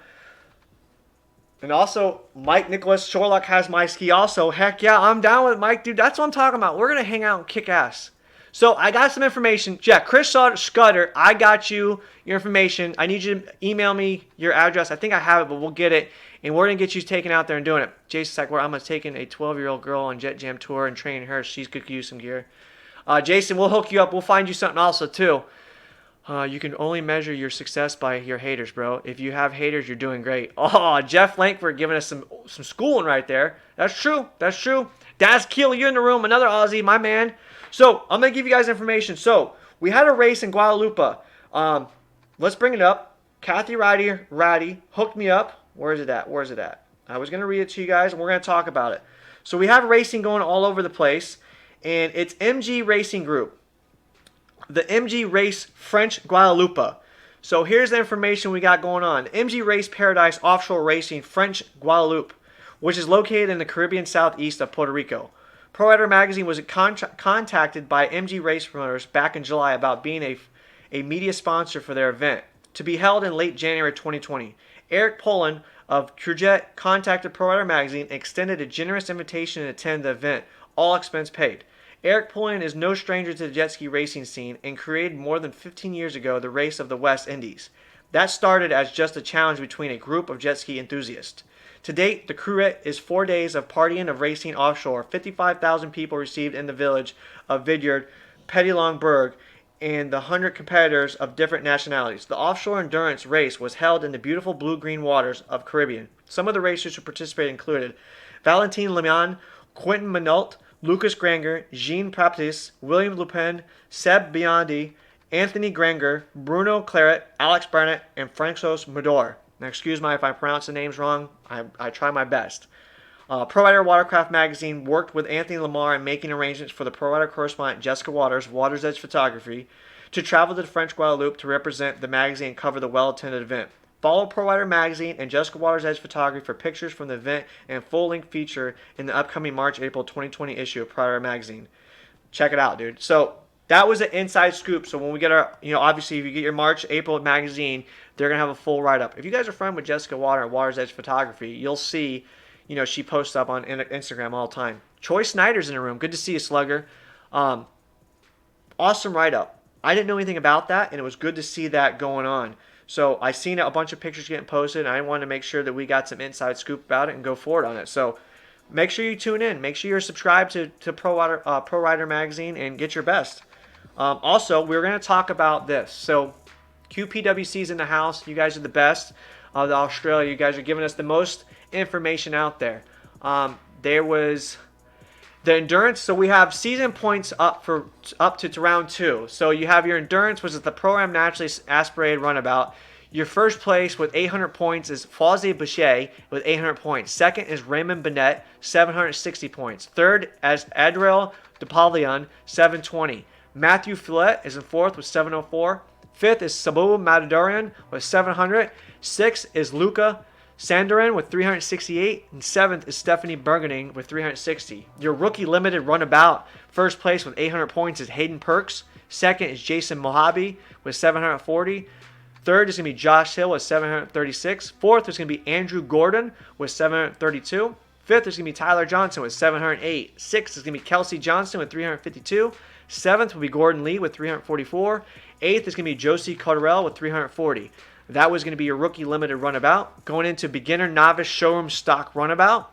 B: And also, Mike Nicholas Shorlock has my ski also. Heck yeah, I'm down with it, Mike, dude. That's what I'm talking about. We're going to hang out and kick ass. So I got some information. Yeah, Chris Scudder, I got you your information. I need you to email me your address. I think I have it, but we'll get it. And we're going to get you taken out there and doing it. Jason's like, well, I'm going to take a 12-year-old girl on Jet Jam Tour and train her. She could use some gear. Jason, we'll hook you up. We'll find you something also, too. You can only measure your success by your haters, bro. If you have haters, you're doing great. Oh, Jeff Lankford giving us some schooling right there. That's true. That's true. Daz Keel, you're in the room. Another Aussie, my man. So, I'm going to give you guys information. So, we had a race in Guadalupe. Let's bring it up. Kathy Ratty hooked me up. Where is it at? Where is it at? I was going to read it to you guys, and we're going to talk about it. So, we have racing going all over the place, and it's MG Racing Group. The MG Race French Guadalupe. So here's the information we got going on. MG Race Paradise Offshore Racing French Guadalupe, which is located in the Caribbean southeast of Puerto Rico. Pro Rider Magazine was contacted by MG Race promoters back in July about being a media sponsor for their event, to be held in late January 2020. Eric Poland of Courgette contacted Pro Rider Magazine and extended a generous invitation to attend the event, all expense paid. Eric Poland is no stranger to the jet ski racing scene and created more than 15 years ago the Race of the West Indies. That started as just a challenge between a group of jet ski enthusiasts. To date, the Courgette is 4 days of partying of racing offshore. 55,000 people received in the village of Vidyard, Petit-Longueberg, and the 100 competitors of different nationalities. The offshore endurance race was held in the beautiful blue-green waters of Caribbean. Some of the racers who participated included Valentin Leman, Quentin Minot, Lucas Granger, Jean Baptiste, William Lupin, Seb Biondi, Anthony Granger, Bruno Claret, Alex Barnett, and Francois Medor. Now, excuse me if I pronounce the names wrong. I try my best. Pro Rider Watercraft Magazine worked with Anthony Lamar in making arrangements for the Pro Rider correspondent Jessica Waters, Waters Edge Photography, to travel to the French Guadeloupe to represent the magazine and cover the well-attended event. Follow Pro Rider Magazine and Jessica Waters Edge Photography for pictures from the event and full-length feature in the upcoming March-April 2020 issue of Pro Rider Magazine. Check it out, dude. So that was an inside scoop. So when we get our, obviously if you get your March-April magazine, they're going to have a full write-up. If you guys are friends with Jessica Water and Waters Edge Photography, you'll see, she posts up on Instagram all the time. Troy Snyder's in the room. Good to see you, Slugger. Awesome write-up. I didn't know anything about that, and it was good to see that going on. So I seen a bunch of pictures getting posted, and I wanted to make sure that we got some inside scoop about it and go forward on it. So make sure you tune in. Make sure you're subscribed to Pro Rider Magazine and get your best. Also, we're going to talk about this. So QPWC's in the house. You guys are the best of Australia. You guys are giving us the most information out there. There was the endurance. So we have season points up to round 2. So you have your endurance, which is the Pro-Am Naturally Aspirated Runabout. Your first place with 800 points is Fawzi Boucher with 800 points. Second is Raymond Bennett, 760 points. Third is Adriel DePavion, 720. Matthew Fillet is in fourth with 704. Fifth is Sabu Matadorian with 700. Sixth is Luca Sandarin with 368, and 7th is Stephanie Bergening with 360. Your rookie limited runabout, first place with 800 points is Hayden Perks. Second is Jason Mojave with 740. Third is going to be Josh Hill with 736. Fourth is going to be Andrew Gordon with 732. Fifth is going to be Tyler Johnson with 708. Sixth is going to be Kelsey Johnson with 352. Seventh will be Gordon Lee with 344. Eighth is going to be Josie Cotterell with 340. That was going to be your rookie limited runabout. Going into beginner novice showroom stock runabout.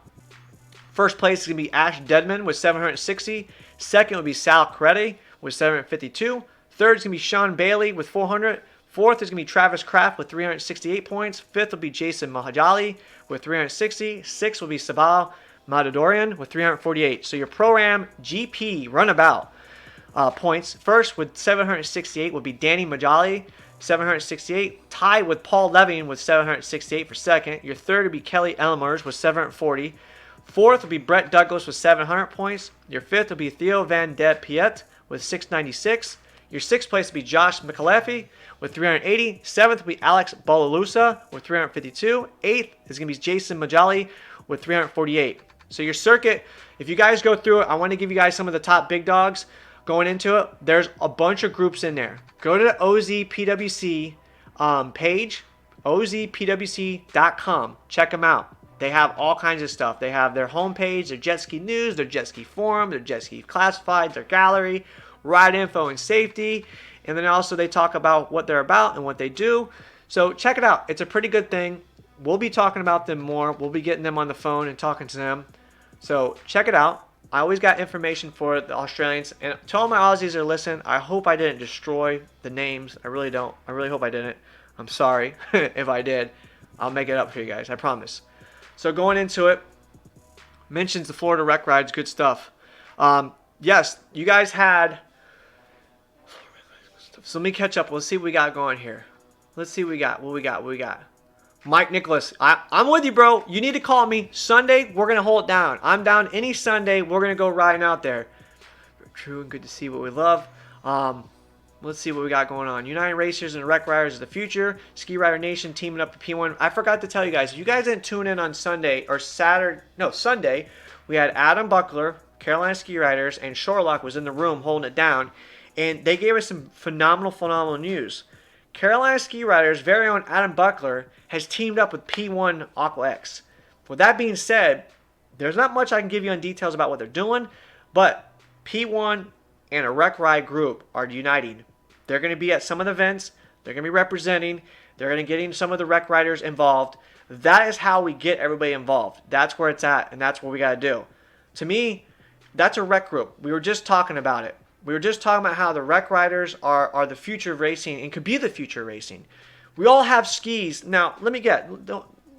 B: First place is going to be Ash Dedman with 760. Second will be Sal Crede with 752. Third is going to be Sean Bailey with 400. Fourth is going to be Travis Kraft with 368 points. Fifth will be Jason Mahajali with 360. Sixth will be Sabah Matadorian with 348. So your Pro-Am GP runabout points. First with 768 will be Danny Majali, 768. Tied with Paul Levine with 768 for second. Your third will be Kelly Elmers with 740. Fourth will be Brett Douglas with 700 points. Your fifth will be Theo Van De Piet with 696. Your sixth place will be Josh McAleffey with 380. Seventh will be Alex Bolalusa with 352. Eighth is going to be Jason Majali with 348. So your circuit, if you guys go through it, I want to give you guys some of the top big dogs going into it. There's a bunch of groups in there. Go to the OZPWC page, ozpwc.com. Check them out. They have all kinds of stuff. They have their homepage, their jet ski news, their jet ski forum, their jet ski classifieds, their gallery, ride info and safety. And then also they talk about what they're about and what they do. So check it out. It's a pretty good thing. We'll be talking about them more. We'll be getting them on the phone and talking to them. So check it out. I always got information for the Australians. And to all my Aussies that are listening, I hope I didn't destroy the names. I really don't. I really hope I didn't. I'm sorry if I did. I'll make it up for you guys. I promise. So going into it, mentions the Florida Rec Rides, good stuff. Yes, you guys had. So let me catch up. Let's see what we got going here. Let's see what we got. What we got. Mike Nicholas, I'm with you, bro. You need to call me. Sunday, we're going to hold it down. I'm down any Sunday. We're going to go riding out there. True and good to see what we love. Let's see what we got going on. United Racers and Rec Riders of the future. Ski Rider Nation teaming up to P1. I forgot to tell you guys, if you guys didn't tune in on Sunday, we had Adam Buckler, Carolina Ski Riders, and Shorelock was in the room holding it down. And they gave us some phenomenal news. Carolina Ski Riders' very own Adam Buckler has teamed up with P1 AquaX. With that being said, there's not much I can give you on details about what they're doing, but P1 and a Rec Ride group are uniting. They're going to be at some of the events. They're going to be representing. They're going to get some of the Rec Riders involved. That is how we get everybody involved. That's where it's at, and that's what we got to do. To me, that's a rec group. We were just talking about it. We were just talking about how the Rec Riders are the future of racing and could be the future of racing. We all have skis. Now,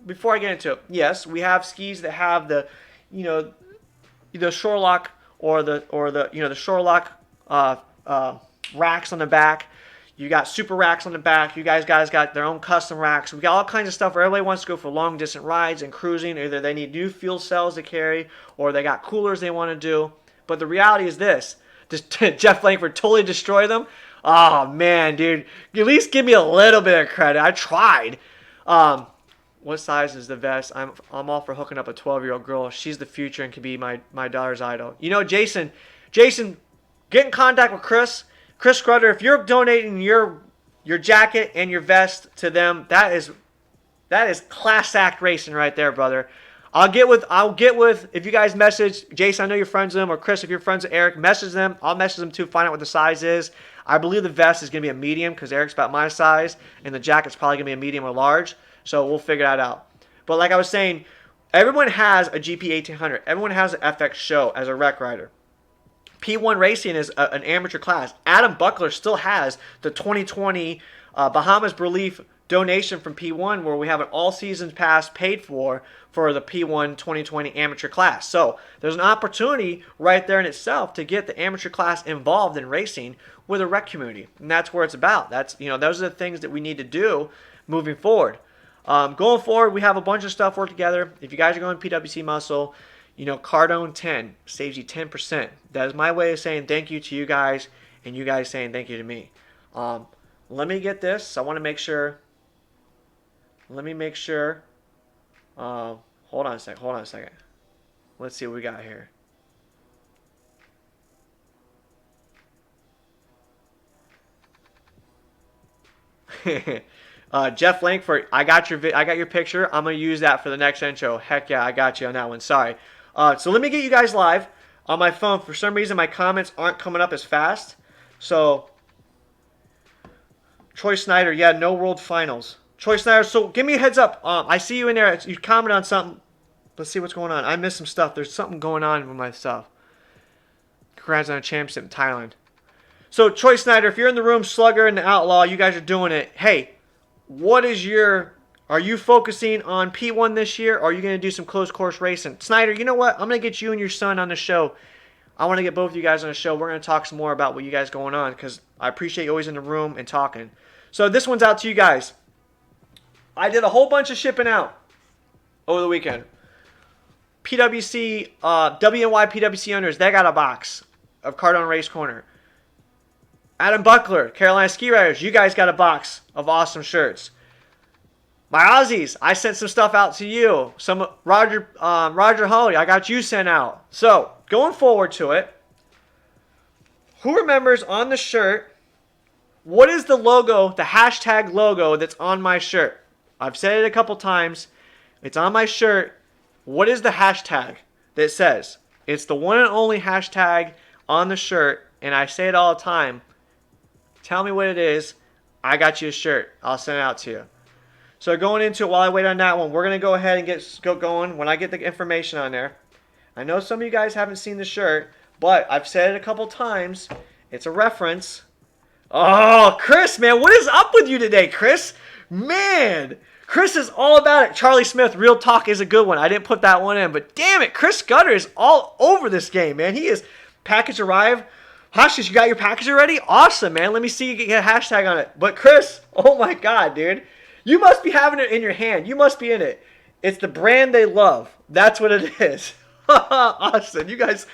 B: before I get into it, yes, we have skis that have the Shorelock or the Shorelock racks on the back. You got super racks on the back. You guys got their own custom racks. We got all kinds of stuff where everybody wants to go for long distance rides and cruising. Either they need new fuel cells to carry or they got coolers they want to do. But the reality is this. Did Jeff Langford totally destroy them? Oh, man, dude. At least give me a little bit of credit. I tried. What size is the vest? I'm all for hooking up a 12-year-old girl. She's the future and can be my daughter's idol. Jason, get in contact with Chris. Chris Scrudder, if you're donating your jacket and your vest to them, that is class act racing right there, brother. I'll get with if you guys message Jason, I know you're friends with him, or Chris, if you're friends with Eric, message them. I'll message them too, find out what the size is. I believe the vest is going to be a medium because Eric's about my size, and the jacket's probably going to be a medium or large. So we'll figure that out. But like I was saying, everyone has a GP 1800. Everyone has an FX show as a rec rider. P1 Racing is an amateur class. Adam Buckler still has the 2020 Bahamas Relief donation from P1 where we have an all-season pass paid for the P1 2020 amateur class. So there's an opportunity right there in itself to get the amateur class involved in racing with a rec community. And that's where it's about. Those are the things that we need to do moving forward. Going forward, we have a bunch of stuff work together. If you guys are going PWC Muscle, Cardone 10 saves you 10%. That is my way of saying thank you to you guys and you guys saying thank you to me. Let me get this. I want to make sure. Let me make sure. Hold on a second. Let's see what we got here. Jeff Langford, I got your picture. I'm gonna use that for the next intro. Heck yeah, I got you on that one. Sorry. So let me get you guys live on my phone. For some reason, my comments aren't coming up as fast. So, Troy Snyder, yeah, no World Finals. Troy Snyder, so give me a heads up. I see you in there. You comment on something. Let's see what's going on. I missed some stuff. There's something going on with my stuff. Congrats on a championship in Thailand. So, Troy Snyder, if you're in the room, Slugger and the Outlaw, you guys are doing it. Hey, what is your... Are you focusing on P1 this year, or are you going to do some closed course racing? Snyder, you know what? I'm going to get you and your son on the show. I want to get both of you guys on the show. We're going to talk some more about what you guys going on, because I appreciate you always in the room and talking. So this one's out to you guys. I did a whole bunch of shipping out over the weekend. PWC, WNY PWC owners, they got a box of Cardone Race Corner. Adam Buckler, Carolina Ski Riders, you guys got a box of awesome shirts. My Aussies, I sent some stuff out to you. Some Roger Holly, I got you sent out. So, going forward to it, who remembers on the shirt, what is the logo, the hashtag logo that's on my shirt? I've said it a couple times. It's on my shirt. What is the hashtag that says? It's the one and only hashtag on the shirt, and I say it all the time. Tell me what it is. I got you a shirt. I'll send it out to you. So going into it, while I wait on that one, we're going to go ahead and go going when I get the information on there. I know some of you guys haven't seen the shirt, but I've said it a couple times. It's a reference. Oh, Chris, man, what is up with you today, Chris? Man, Chris is all about it. Charlie Smith, Real Talk is a good one. I didn't put that one in, but damn it, Chris Scudder is all over this game, man. He is. Package arrived. Hoshish, you got your package already? Awesome, man. Let me see you get a hashtag on it. But Chris, oh my God, dude. You must be having it in your hand. You must be in it. It's the brand they love. That's what it is. Awesome. You guys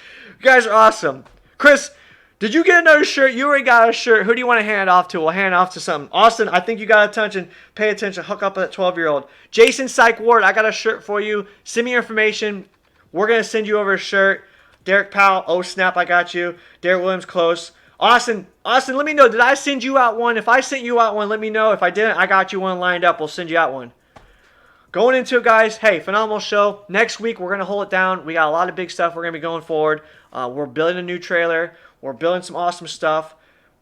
B: are awesome. Chris, did you get another shirt? You already got a shirt. Who do you want to hand off to? We'll hand off to something. Austin, I think you got attention. Pay attention. Hook up with that 12-year-old. Jason Syke Ward, I got a shirt for you. Send me your information. We're going to send you over a shirt. Derek Powell, oh snap, I got you. Derek Williams, close. Austin, let me know. Did I send you out one? If I sent you out one, let me know. If I didn't, I got you one lined up. We'll send you out one. Going into it, guys, hey, phenomenal show. Next week, we're going to hold it down. We got a lot of big stuff we're going to be going forward. We're building a new trailer. We're building some awesome stuff.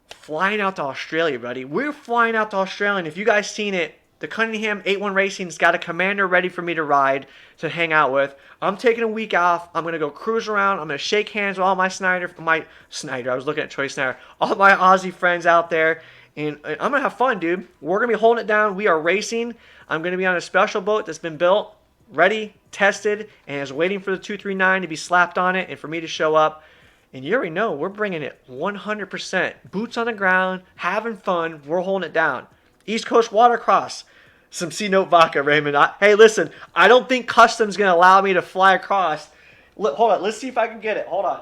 B: Flying out to Australia, buddy. We're flying out to Australia. And if you guys seen it, the Cunningham 8-1 Racing's got a Commander ready for me to ride, to hang out with. I'm taking a week off. I'm going to go cruise around. I'm going to shake hands with all my I was looking at Troy Snyder. All my Aussie friends out there. And I'm going to have fun, dude. We're going to be holding it down. We are racing. I'm going to be on a special boat that's been built, ready, tested, and is waiting for the 239 to be slapped on it and for me to show up. And you already know, we're bringing it 100%. Boots on the ground, having fun. We're holding it down. East Coast Watercross. Some C-Note vodka, Raymond. Hey, listen, I don't think Customs going to allow me to fly across. Hold on, let's see if I can get it. Hold on.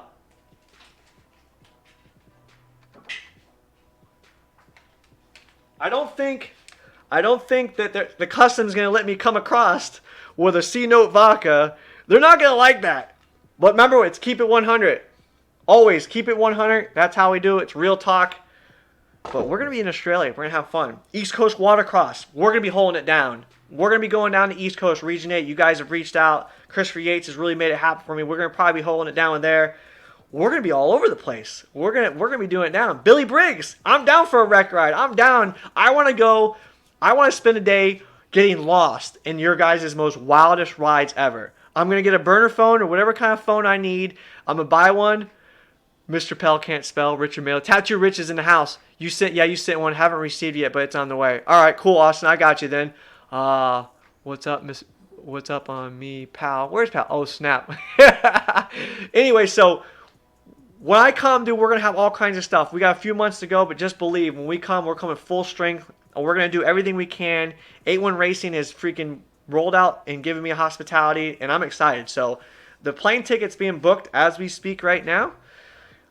B: I don't think that the Customs going to let me come across with a C-Note vodka. They're not going to like that. But remember, it's keep it 100. Always keep it 100. That's how we do it. It's real talk. But we're going to be in Australia. We're going to have fun. East Coast Watercross. We're going to be holding it down. We're going to be going down to East Coast, Region 8. You guys have reached out. Christopher Yates has really made it happen for me. We're going to probably be holding it down there. We're going to be all over the place. We're going to be doing it down. Billy Briggs, I'm down for a wreck ride. I'm down. I want to go. I want to spend a day getting lost in your guys' most wildest rides ever. I'm going to get a burner phone or whatever kind of phone I need. I'm going to buy one. Mr. Pell can't spell. Richard Mail. Tattoo Rich is in the house. You sent one. Haven't received yet, but it's on the way. All right, cool, Austin. I got you then. What's up, Miss? What's up on me, pal? Where's pal? Oh, snap. Anyway, so when I come, dude, we're gonna have all kinds of stuff. We got a few months to go, but just believe when we come, we're coming full strength, and we're gonna do everything we can. 8-1 Racing is freaking rolled out and giving me a hospitality, and I'm excited. So the plane ticket's being booked as we speak right now.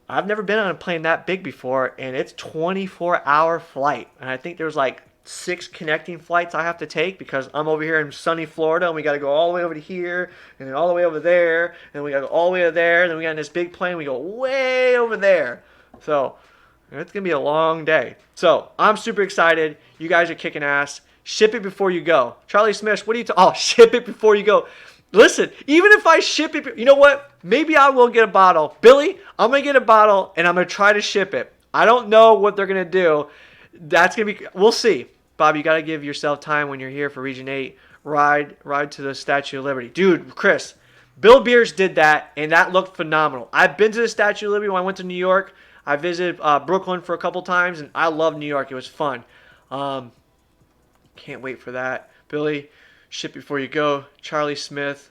B: I've never been on a plane that big before, and it's 24-hour flight. And I think there's like 6 connecting flights I have to take because I'm over here in sunny Florida, and we got to go all the way over to here, and then all the way over there, and we got to go all the way over there, and then we got in this big plane, we go way over there. So it's going to be a long day. So I'm super excited. You guys are kicking ass. Ship it before you go. Charlie Smith, what are you ship it before you go. Listen, even if I ship it, you know what? Maybe I will get a bottle. Billy, I'm going to get a bottle, and I'm going to try to ship it. I don't know what they're going to do. That's going to be, we'll see. Bob, you got to give yourself time when you're here for Region 8. Ride to the Statue of Liberty. Dude, Chris, Bill Beers did that, and that looked phenomenal. I've been to the Statue of Liberty when I went to New York. I visited Brooklyn for a couple times, and I love New York. It was fun. Can't wait for that. Billy, ship before you go. Charlie Smith,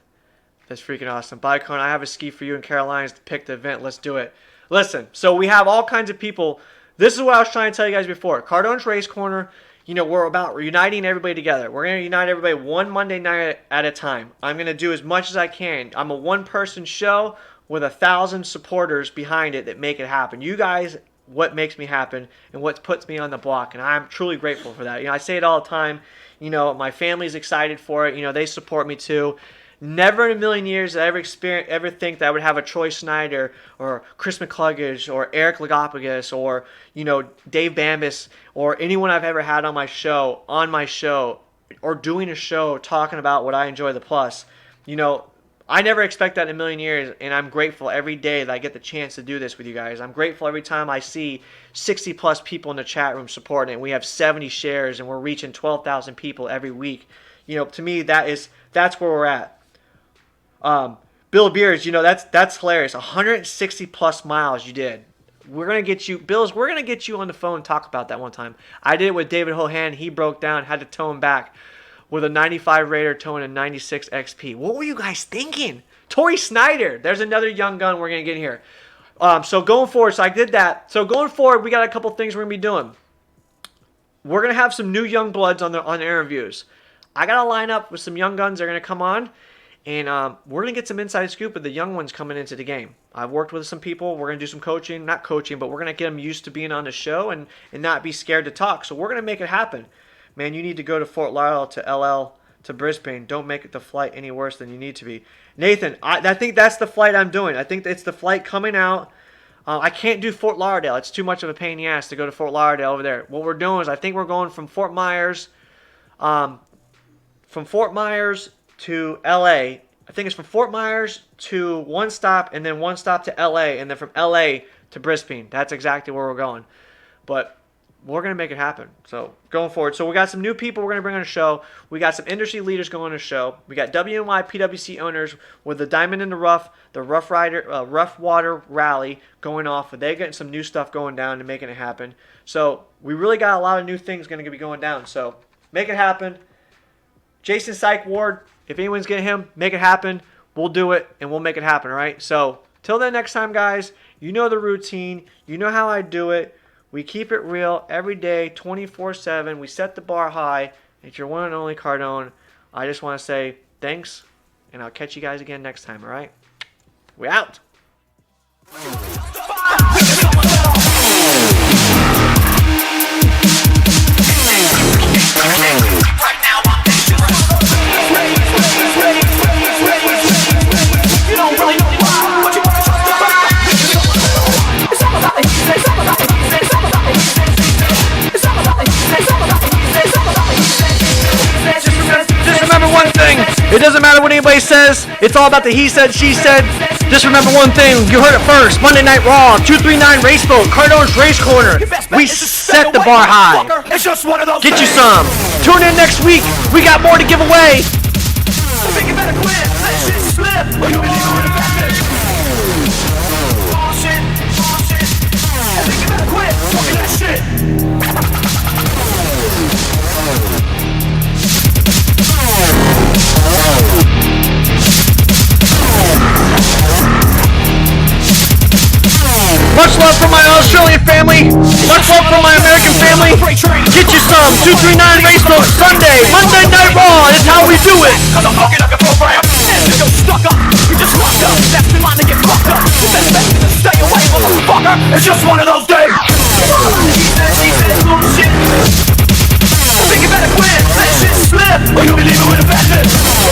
B: that's freaking awesome. Bicon, I have a ski for you in Carolinas to pick the event. Let's do it. Listen, so we have all kinds of people. This is what I was trying to tell you guys before. Cardone's Race Corner, you know, we're about uniting everybody together. We're going to unite everybody one Monday night at a time. I'm going to do as much as I can. I'm a one-person show with 1,000 supporters behind it that make it happen. You guys, what makes me happen and what puts me on the block, and I'm truly grateful for that. You know, I say it all the time. You know, my family's excited for it. You know, they support me too. Never in a million years did I ever think that I would have a Troy Snyder or Chris McCluggage or Eric Lagopoulos or, you know, Dave Bambus or anyone I've ever had on my show or doing a show talking about what I enjoy the plus. You know, I never expect that in a million years, and I'm grateful every day that I get the chance to do this with you guys. I'm grateful every time I see 60-plus people in the chat room supporting it. We have 70 shares, and we're reaching 12,000 people every week. You know, to me, that's where we're at. Bill Beers, you know, that's hilarious. 160-plus miles you did. We're going to get you, Bills, we're going to get you on the phone and talk about that one time. I did it with David Hohan. He broke down, had to tow him back with a 95 Raider towing a 96 XP. What were you guys thinking? Torrey Snyder. There's another young gun we're going to get here. So going forward, so I did that. So going forward, we got a couple things we're going to be doing. We're going to have some new young bloods on the interviews. I got to line up with some young guns that are going to come on. And we're going to get some inside scoop of the young ones coming into the game. I've worked with some people. We're going to do some coaching. Not coaching, but we're going to get them used to being on the show and not be scared to talk. So we're going to make it happen. Man, you need to go to Fort Lauderdale to LL to Brisbane. Don't make the flight any worse than you need to be. Nathan, I think that's the flight I'm doing. I think it's the flight coming out. I can't do Fort Lauderdale. It's too much of a pain in the ass to go to Fort Lauderdale over there. What we're doing is I think we're going from Fort Myers to LA. I think it's from Fort Myers to one stop and then one stop to LA and then from LA to Brisbane. That's exactly where we're going. But we're going to make it happen. So going forward. So we got some new people we're going to bring on the show. We got some industry leaders going on the show. We got WNY PWC owners with the Diamond in the Rough, the Rough Water Rally going off. They're getting some new stuff going down and making it happen. So we really got a lot of new things going to be going down. So make it happen. Jason Syke Ward, if anyone's getting him, make it happen. We'll do it, and we'll make it happen, all right? So till then next time, guys, you know the routine. You know how I do it. We keep it real every day, 24/7. We set the bar high. It's your one and only Cardone. I just want to say thanks, and I'll catch you guys again next time, all right? We out. Just remember one thing. It doesn't matter what anybody says. It's all about the he said, she said. Just remember one thing. You heard it first. Monday Night Raw, 239 Race Boat, Cardone's Race Corner. We set the bar high. Get you some. Tune in next week. We got more to give away. Much love from my Australian family. Much love from my American family. Get you some. 239 Race Boat Sunday. Monday Night Raw is how we do it. Cause I'm fucking up your program. You're stuck up. You just locked up. Left in line to get fucked up. You better bet you stay away, motherfucker. It's just one of those days. She said bullshit. I think you better quit. Let shit slip. Or you'll be leaving with a bad bitch.